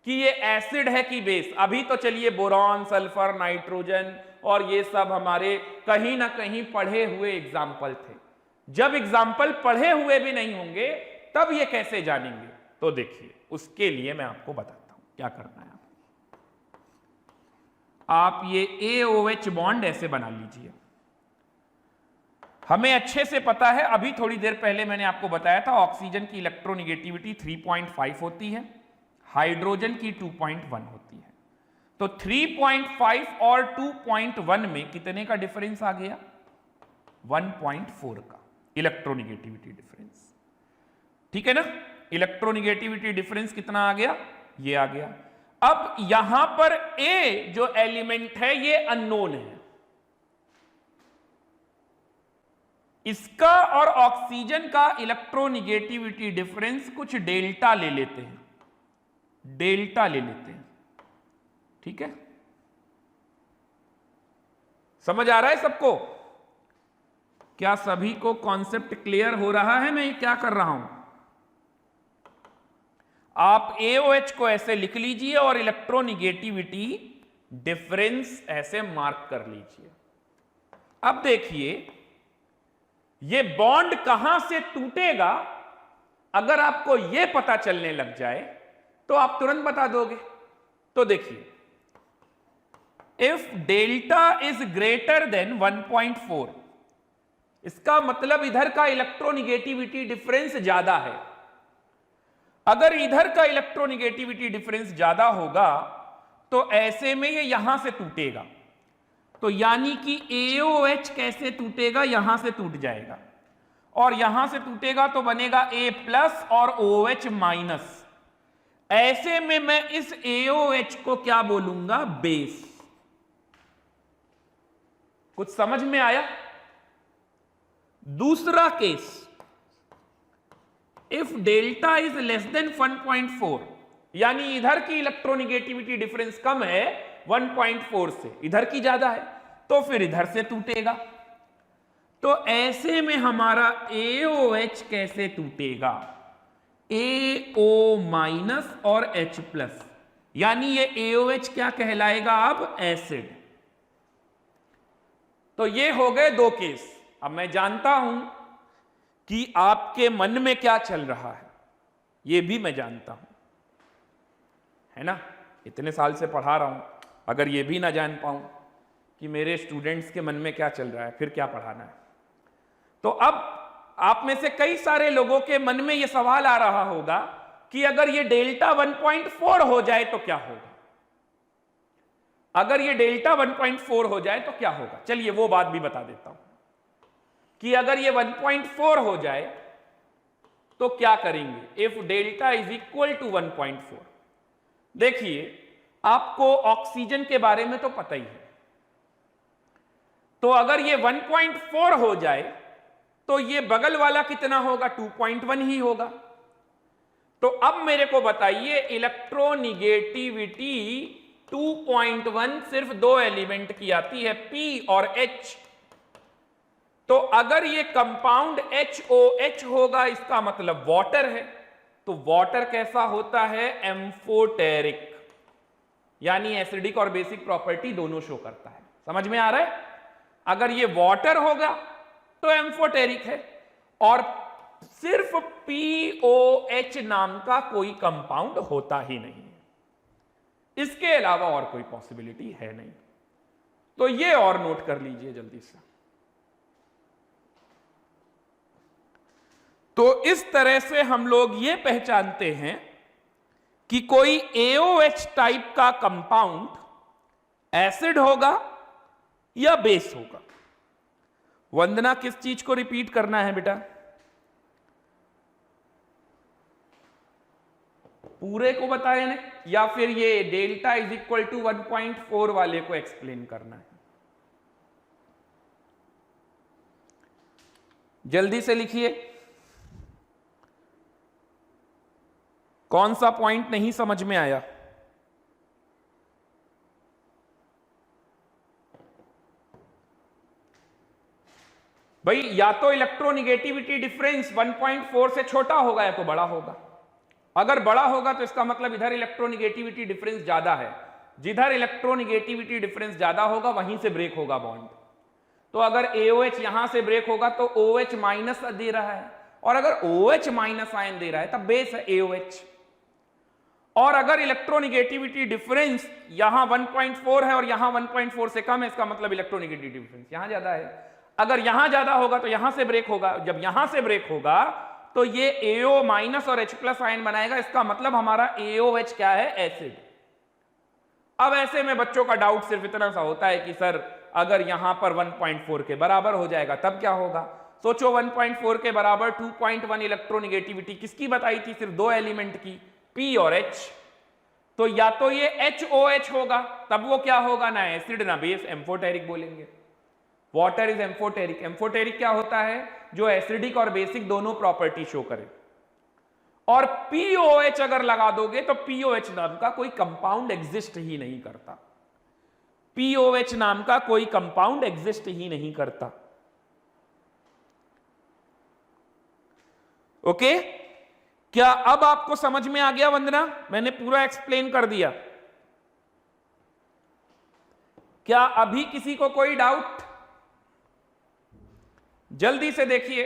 कि ये एसिड है कि बेस? अभी तो चलिए बोरॉन, सल्फर, नाइट्रोजन और ये सब हमारे कहीं ना कहीं पढ़े हुए एग्जाम्पल थे। जब एग्जाम्पल पढ़े हुए भी नहीं होंगे तब ये कैसे जानेंगे? तो देखिए, उसके लिए मैं आपको बताता हूं क्या करना है। आप ये AOH बॉन्ड ऐसे बना लीजिए। हमें अच्छे से पता है, अभी थोड़ी देर पहले मैंने आपको बताया था, ऑक्सीजन की इलेक्ट्रोनिगेटिविटी 3.5 होती है, हाइड्रोजन की 2.1 होती है। तो 3.5 और 2.1 में कितने का डिफरेंस आ गया? 1.4 का इलेक्ट्रोनिगेटिविटी डिफरेंस, ठीक है ना? इलेक्ट्रोनिगेटिविटी डिफरेंस कितना आ गया? ये आ गया। अब यहां पर A जो एलिमेंट है ये अननोन है, इसका और ऑक्सीजन का इलेक्ट्रोनिगेटिविटी डिफरेंस कुछ डेल्टा ले लेते हैं, डेल्टा ले लेते हैं, ठीक है? समझ आ रहा है सबको? क्या सभी को कॉन्सेप्ट क्लियर हो रहा है मैं ये क्या कर रहा हूं? आप AOH को ऐसे लिख लीजिए और इलेक्ट्रोनिगेटिविटी डिफरेंस ऐसे मार्क कर लीजिए। अब देखिए ये बॉन्ड कहां से टूटेगा, अगर आपको यह पता चलने लग जाए तो आप तुरंत बता दोगे। तो देखिए, if delta is greater than 1.4, इसका मतलब इधर का इलेक्ट्रोनिगेटिविटी डिफरेंस ज्यादा है। अगर इधर का इलेक्ट्रोनिगेटिविटी डिफरेंस ज्यादा होगा तो ऐसे में ये यहां से टूटेगा। तो यानी कि AOH कैसे टूटेगा, यहां से टूट जाएगा और यहां से टूटेगा तो बनेगा A+ और OH माइनस। ऐसे में मैं इस AOH को क्या बोलूंगा, बेस। कुछ समझ में आया? दूसरा case, if delta is less than 1.4, यानी इधर की इलेक्ट्रोनिगेटिविटी डिफरेंस कम है 1.4 से, इधर की ज्यादा है, तो फिर इधर से टूटेगा। तो ऐसे में हमारा AOH कैसे टूटेगा, AO- और H+, यानी ये AOH क्या कहलाएगा अब, एसिड। तो ये हो गए दो केस। अब मैं जानता हूं कि आपके मन में क्या चल रहा है, ये भी मैं जानता हूं, है ना? इतने साल से पढ़ा रहा हूं, अगर ये भी ना जान पाऊं कि मेरे स्टूडेंट्स के मन में क्या चल रहा है, फिर क्या पढ़ाना है? तो अब आप में से कई सारे लोगों के मन में यह सवाल आ रहा होगा कि अगर ये डेल्टा 1.4 हो जाए तो क्या होगा, अगर ये डेल्टा 1.4 हो जाए तो क्या होगा। चलिए वो बात भी बता देता हूं कि अगर ये 1.4 हो जाए तो क्या करेंगे, if delta is equal to 1.4। देखिए आपको ऑक्सीजन के बारे में तो पता ही है, तो अगर ये 1.4 हो जाए तो ये बगल वाला कितना होगा, 2.1 ही होगा। तो अब मेरे को बताइए इलेक्ट्रोनिगेटिविटी 2.1 सिर्फ दो एलिमेंट की आती है, P और H। तो अगर ये कंपाउंड HOH होगा, इसका मतलब वाटर है। तो वाटर कैसा होता है, एम्फोटेरिक, यानी एसिडिक और बेसिक प्रॉपर्टी दोनों शो करता है। समझ में आ रहा है? अगर ये वाटर होगा तो एम्फोटेरिक है, और सिर्फ POH नाम का कोई कंपाउंड होता ही नहीं, इसके अलावा और कोई पॉसिबिलिटी है नहीं। तो ये और नोट कर लीजिए जल्दी से। तो इस तरह से हम लोग ये पहचानते हैं कि कोई AOH टाइप का कंपाउंड एसिड होगा या बेस होगा। वंदना, किस चीज को रिपीट करना है बेटा? पूरे को बताए ना, या फिर ये डेल्टा इज इक्वल टू 1.4 वाले को एक्सप्लेन करना है? जल्दी से लिखिए, कौन सा पॉइंट नहीं समझ में आया? भाई या तो इलेक्ट्रोनिगेटिविटी डिफरेंस 1.4 से छोटा होगा या तो बड़ा होगा। अगर बड़ा होगा तो इसका मतलब इधर इलेक्ट्रोनिगेटिविटी डिफरेंस ज्यादा है। जिधर इलेक्ट्रोनिगेटिविटी डिफरेंस ज्यादा होगा वहीं से ब्रेक होगा बॉन्ड। तो अगर AOH यहां से ब्रेक होगा तो OH माइनस दे रहा है, और अगर OH माइनस आयन दे रहा है तब बेस है AOH। और अगर इलेक्ट्रोनिगेटिविटी डिफरेंस यहां 1.4 है और यहां 1.4 से कम है, इसका मतलब इलेक्ट्रोनिगेटिविटी डिफरेंस यहां ज्यादा है। अगर यहां ज्यादा होगा तो यहां से ब्रेक होगा, जब यहां से ब्रेक होगा तो ये AO माइनस और H+ आयन बनाएगा, इसका मतलब हमारा AOH क्या है, एसिड। अब ऐसे में बच्चों का डाउट सिर्फ इतना सा होता है कि सर अगर यहां पर 1.4 के बराबर हो जाएगा तब क्या होगा। सोचो 1.4 के बराबर 2.1 इलेक्ट्रोनिगेटिविटी किसकी बताई थी, सिर्फ दो एलिमेंट की, P और H। तो या तो ये HOH होगा, तब वो क्या होगा, ना एसिड ना बेस, एम्फोटेरिक बोलेंगे। Water is amphoteric. एम्फोटेरिक क्या होता है? जो एसिडिक और बेसिक दोनों प्रॉपर्टी शो करे। और POH अगर लगा दोगे तो POH नाम का कोई कंपाउंड एग्जिस्ट ही नहीं करता। POH नाम का कोई कंपाउंड एग्जिस्ट ही नहीं करता। ओके, क्या अब आपको समझ में आ गया वंदना? मैंने पूरा एक्सप्लेन कर दिया। क्या अभी किसी को कोई डाउट? जल्दी से देखिए,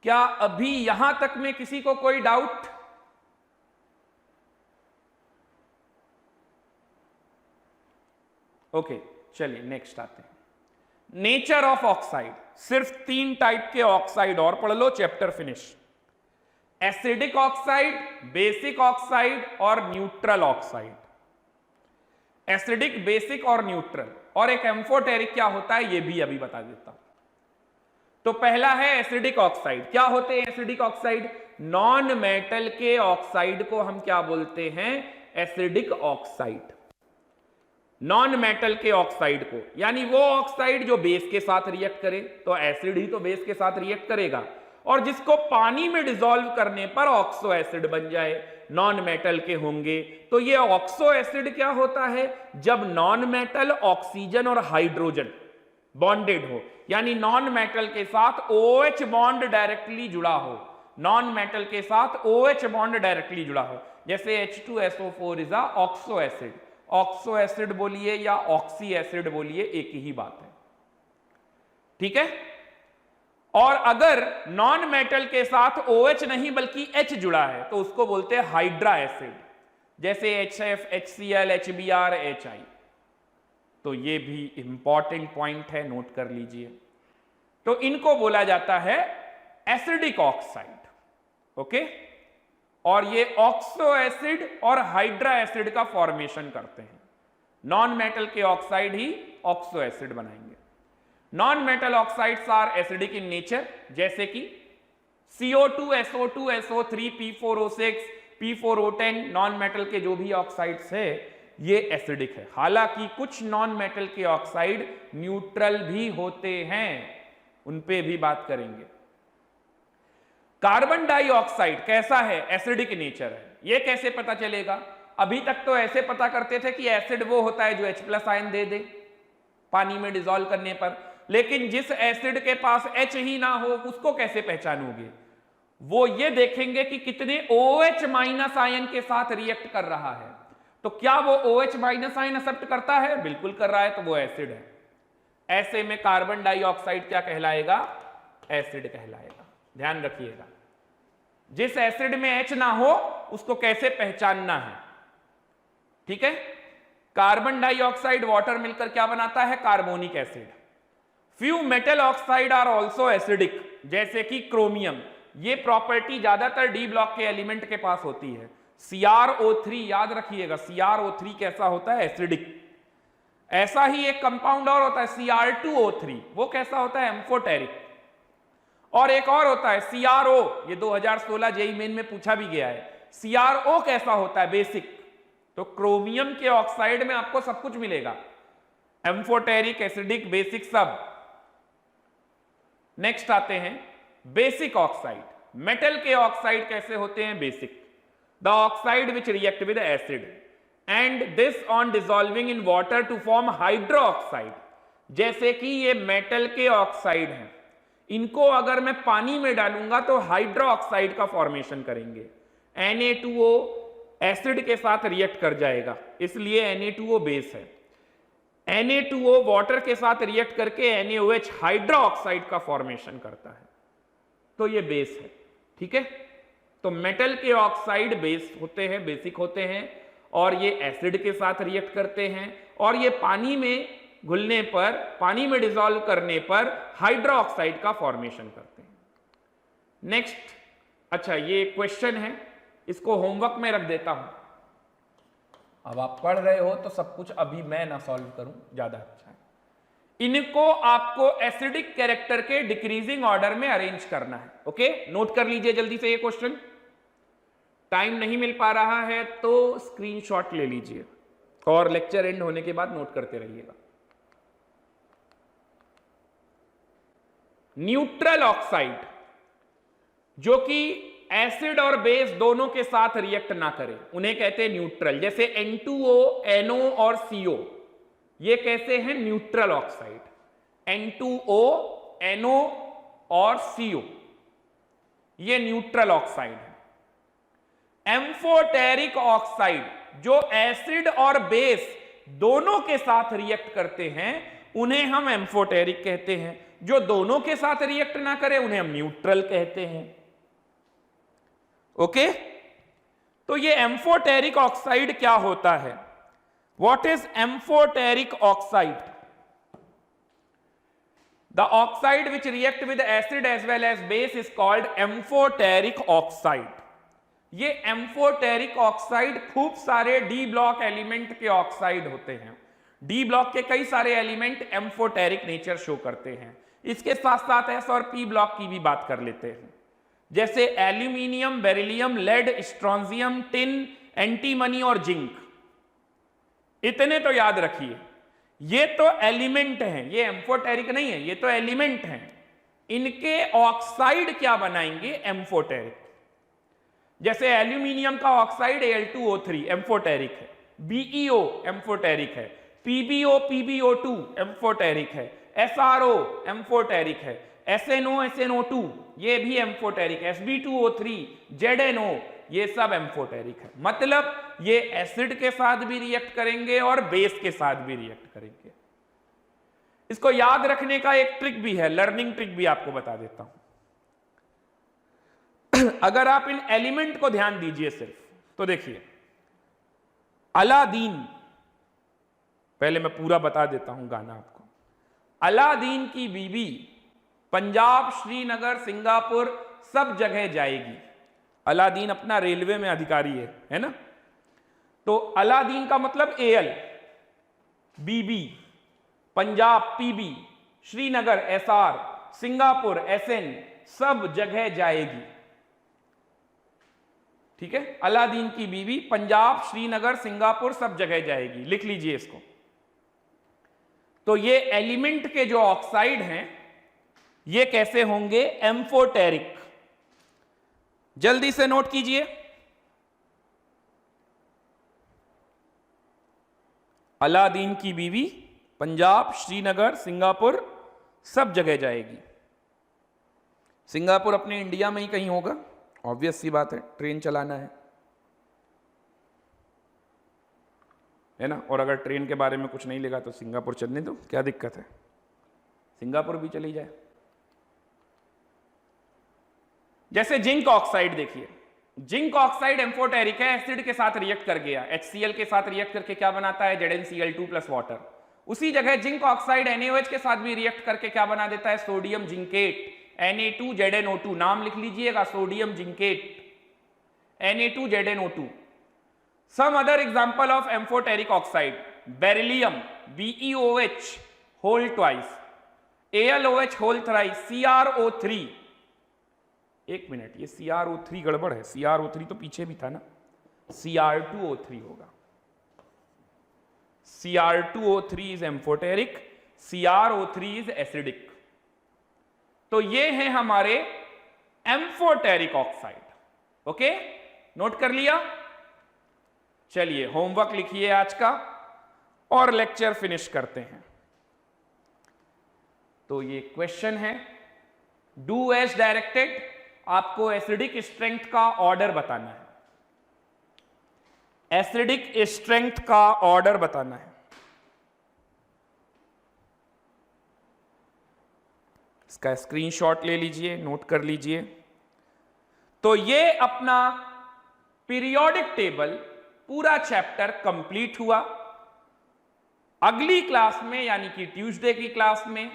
क्या अभी यहां तक में किसी को कोई डाउट? ओके, चलिए नेक्स्ट आते हैं। Nature of oxide. सिर्फ 3 टाइप के ऑक्साइड और पढ़ लो, chapter finish. Acidic oxide, basic oxide और न्यूट्रल ऑक्साइड। एसिडिक, बेसिक और न्यूट्रल। और एक एम्फोटेरिक क्या होता है ये भी अभी बता देता हूं। तो पहला है एसिडिक ऑक्साइड। क्या होते हैं एसिडिक ऑक्साइड? नॉन मेटल के ऑक्साइड को हम क्या बोलते हैं? Acidic oxide. नॉन मेटल के ऑक्साइड को, यानी वो ऑक्साइड जो बेस के साथ रिएक्ट करे, तो एसिड ही तो बेस के साथ रिएक्ट करेगा, और जिसको पानी में डिसॉल्व करने पर ऑक्सो एसिड बन जाए, नॉन मेटल के होंगे। तो ये ऑक्सो एसिड क्या होता है? जब नॉन मेटल ऑक्सीजन और हाइड्रोजन बॉन्डेड हो, यानी नॉन मेटल के साथ OH बॉन्ड डायरेक्टली जुड़ा हो। नॉन मेटल के साथ OH बॉन्ड डायरेक्टली जुड़ा हो, जैसे H2SO4 is a oxo acid. Oxo acid बोलिए या ऑक्सी एसिड बोलिए, एक ही बात है। ठीक है। और अगर नॉन मेटल के साथ OH नहीं बल्कि H जुड़ा है तो उसको बोलते हैं हाइड्रा एसिड, जैसे HF, HCl, HBr, HI। तो ये भी इंपॉर्टेंट पॉइंट है, नोट कर लीजिए। तो इनको बोला जाता है एसिडिक ऑक्साइड। ओके, और ये ऑक्सो एसिड और हाइड्रा एसिड का फॉर्मेशन करते हैं। नॉन मेटल के ऑक्साइड ही ऑक्सो एसिड बनाएंगे। Non metal oxides are acidic in nature, जैसे कि CO2, SO2, SO3, P4O6, P4O10। Non metal के जो भी ऑक्साइड्स है ये एसिडिक है। हालांकि कुछ नॉन मेटल के ऑक्साइड न्यूट्रल भी होते हैं, उन पे भी बात करेंगे। कार्बन डाइऑक्साइड कैसा है? एसिडिक नेचर है। ये कैसे पता चलेगा? अभी तक तो ऐसे पता करते थे कि एसिड वो होता है जो H+ आयन दे दे पानी में डिसॉल्व करने पर, लेकिन जिस एसिड के पास H ही ना हो उसको कैसे पहचानोगे? वो ये देखेंगे कि कितने OH- आयन के साथ रिएक्ट कर रहा है। तो क्या वो OH- आयन एक्सेप्ट करता है? बिल्कुल कर रहा है, तो वो एसिड है। ऐसे में कार्बन डाइऑक्साइड क्या कहलाएगा? एसिड कहलाएगा। ध्यान रखिएगा, जिस एसिड में H ना हो उसको कैसे पहचानना है। ठीक है। कार्बन डाइऑक्साइड वाटर मिलकर क्या बनाता है? Carbonic acid. Few metal oxide are also acidic, जैसे कि क्रोमियम। ये प्रॉपर्टी ज्यादातर डी ब्लॉक के एलिमेंट के पास होती है। CrO3 याद रखिएगा, CrO3 कैसा होता है? एसिडिक। ऐसा ही एक कंपाउंड और होता है Cr2O3, वो कैसा होता है? एम्फोटेरिक। और एक और होता है CrO, ये 2016 जेईई मेन में पूछा भी गया है। CrO कैसा होता है? बेसिक। तो क्रोमियम के ऑक्साइड में आपको सब कुछ मिलेगा, एम्फोटेरिक, एसिडिक, बेसिक, सब। नेक्स्ट आते हैं बेसिक ऑक्साइड। मेटल के ऑक्साइड कैसे होते हैं? Basic. The oxide which react with acid and this on dissolving in water to form hydro oxide. जैसे कि ये मेटल के ऑक्साइड हैं, इनको अगर मैं पानी में डालूंगा तो हाइड्रो ऑक्साइड का फॉर्मेशन करेंगे। Na2O एसिड के साथ रिएक्ट कर जाएगा, इसलिए Na2O बेस है। Na2O वाटर के साथ रिएक्ट करके NaOH हाइड्रो ऑक्साइड का फॉर्मेशन करता है, तो ये बेस है। ठीक है। तो मेटल के ऑक्साइड बेस होते हैं, बेसिक होते हैं, और ये एसिड के साथ रिएक्ट करते हैं, और ये पानी में घुलने पर, पानी में डिसॉल्व करने पर हाइड्रो ऑक्साइड का फॉर्मेशन करते हैं। नेक्स्ट, अच्छा ये क्वेश्चन है, इसको होमवर्क में रख देता हूं। अब आप पढ़ रहे हो तो सब कुछ अभी मैं ना सॉल्व करूं, ज्यादा अच्छा है। इनको आपको एसिडिक कैरेक्टर के डिक्रीजिंग ऑर्डर में अरेंज करना है। ओके, नोट कर लीजिए जल्दी से ये क्वेश्चन। टाइम नहीं मिल पा रहा है तो स्क्रीनशॉट ले लीजिए और लेक्चर एंड होने के बाद नोट करते रहिएगा। न्यूट्रल ऑक्साइड, जो कि एसिड और बेस दोनों के साथ रिएक्ट ना करे, उन्हें कहते हैं न्यूट्रल। जैसे N2O, NO और CO, ये कैसे हैं? Neutral oxide. N2O, NO और CO, ये न्यूट्रल ऑक्साइड है। एम्फोटेरिक ऑक्साइड, जो एसिड और बेस दोनों के साथ रिएक्ट करते हैं, उन्हें हम एम्फोटेरिक कहते हैं। जो दोनों के साथ रिएक्ट ना करे, उन्हें हम न्यूट्रल कहते हैं। ओके, तो ये एम्फोटेरिक ऑक्साइड क्या होता है? What is amphoteric oxide? The oxide which react with acid as well as base is called amphoteric oxide. ये एम्फोटेरिक ऑक्साइड खूब सारे डी ब्लॉक एलिमेंट के ऑक्साइड होते हैं। डी ब्लॉक के कई सारे एलिमेंट एम्फोटेरिक नेचर शो करते हैं। इसके साथ साथ एस और पी ब्लॉक की भी बात कर लेते हैं, जैसे aluminium, beryllium, lead, strontium, tin, antimony और जिंक। इतने तो याद रखिए, ये तो एलिमेंट हैं, ये एम्फोटेरिक नहीं है, ये तो एलिमेंट हैं। इनके ऑक्साइड क्या बनाएंगे? एम्फोटेरिक। जैसे एल्यूमिनियम का ऑक्साइड Al2O3 एम्फोटेरिक है, BeO एम्फोटेरिक है, PbO PbO2 एम्फोटेरिक है, SrO एम्फोटेरिक है, SnO SnO2 ये भी एम्फोटेरिक है, Sb2O3, ZnO ये सब एम्फोटेरिक है। मतलब ये एसिड के साथ भी रिएक्ट करेंगे और बेस के साथ भी रिएक्ट करेंगे। इसको याद रखने का एक ट्रिक भी है, लर्निंग ट्रिक भी आपको बता देता हूं। अगर आप इन एलिमेंट को ध्यान दीजिए सिर्फ, तो देखिए अलादीन, पहले मैं पूरा बता देता हूं गाना आपको। अलादीन की बीबी पंजाब, श्रीनगर, सिंगापुर सब जगह जाएगी। अलादीन अपना रेलवे में अधिकारी है ना? तो अलादीन का मतलब AL, BB, Punjab PB, Srinagar SR, Singapore SN, सब जगह जाएगी। ठीक है, अलादीन की बीवी पंजाब, श्रीनगर, सिंगापुर सब जगह जाएगी। लिख लीजिए इसको। तो ये एलिमेंट के जो ऑक्साइड हैं, ये कैसे होंगे? एम्फोटेरिक। जल्दी से नोट कीजिए। अलादीन की बीवी पंजाब, श्रीनगर, सिंगापुर सब जगह जाएगी। सिंगापुर अपने इंडिया में ही कहीं होगा, ऑब्वियस सी बात है, ट्रेन चलाना है ना? और अगर ट्रेन के बारे में कुछ नहीं लगा तो सिंगापुर चलने दो, क्या दिक्कत है? सिंगापुर भी चली जाए। जैसे जिंक ऑक्साइड देखिए, जिंक ऑक्साइड एम्फोटेरिक है, एसिड के साथ रिएक्ट कर गया, HCl के साथ रिएक्ट करके क्या बनाता है? ZnCl2 plus water. उसी जगह जिंक ऑक्साइड NaOH के साथ भी रिएक्ट करके क्या बना देता है? Sodium zincate, Na2ZnO2। नाम लिख लीजिएगा, sodium zincate, Na2ZnO2। Some other example of amphoteric oxide, beryllium BeOH whole twice, AlOH whole thrice, CrO3। एक मिनट, ये CrO3 गड़बड़ है, CrO3 तो पीछे भी था ना, Cr2O3 होगा। Cr2O3 is amphoteric, CrO3 is acidic. तो ये है हमारे एम्फोटेरिक ऑक्साइड। ओके, नोट कर लिया? चलिए होमवर्क लिखिए आज का और लेक्चर फिनिश करते हैं। तो ये क्वेश्चन है, डू एज डायरेक्टेड। आपको एसिडिक स्ट्रेंथ का ऑर्डर बताना है, एसिडिक स्ट्रेंथ का ऑर्डर बताना है। इसका स्क्रीनशॉट ले लीजिए, नोट कर लीजिए। तो ये अपना पीरियोडिक टेबल पूरा चैप्टर कंप्लीट हुआ। अगली क्लास में यानी कि ट्यूसडे की क्लास में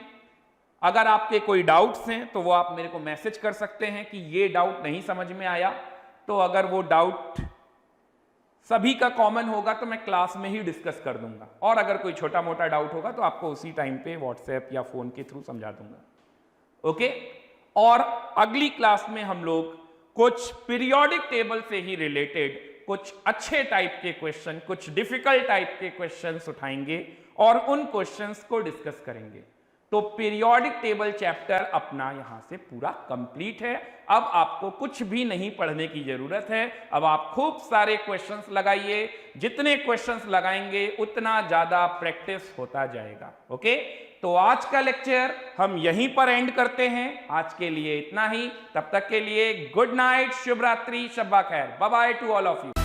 अगर आपके कोई डाउट्स हैं तो वो आप मेरे को मैसेज कर सकते हैं कि ये डाउट नहीं समझ में आया। तो अगर वो डाउट सभी का कॉमन होगा तो मैं क्लास में ही डिस्कस कर दूंगा, और अगर कोई छोटा मोटा डाउट होगा तो आपको उसी टाइम पे व्हाट्सएप या फोन के थ्रू समझा दूंगा। ओके, और अगली क्लास में हम लोग कुछ पीरियोडिक टेबल से ही रिलेटेड कुछ अच्छे टाइप के क्वेश्चन, कुछ डिफिकल्ट टाइप के क्वेश्चंस उठाएंगे और उन क्वेश्चंस को डिस्कस करेंगे। तो पीरियोडिक टेबल चैप्टर अपना यहां से पूरा कंप्लीट है। अब आपको कुछ भी नहीं पढ़ने की जरूरत है। अब आप खूब सारे क्वेश्चंस लगाइए, जितने क्वेश्चंस लगाएंगे उतना ज्यादा प्रैक्टिस होता जाएगा। ओके, तो आज का लेक्चर हम यहीं पर एंड करते हैं। आज के लिए इतना ही। तब तक के लिए गुड नाइट, शुभ रात्रि, शब्बा खैर, bye bye to all of you.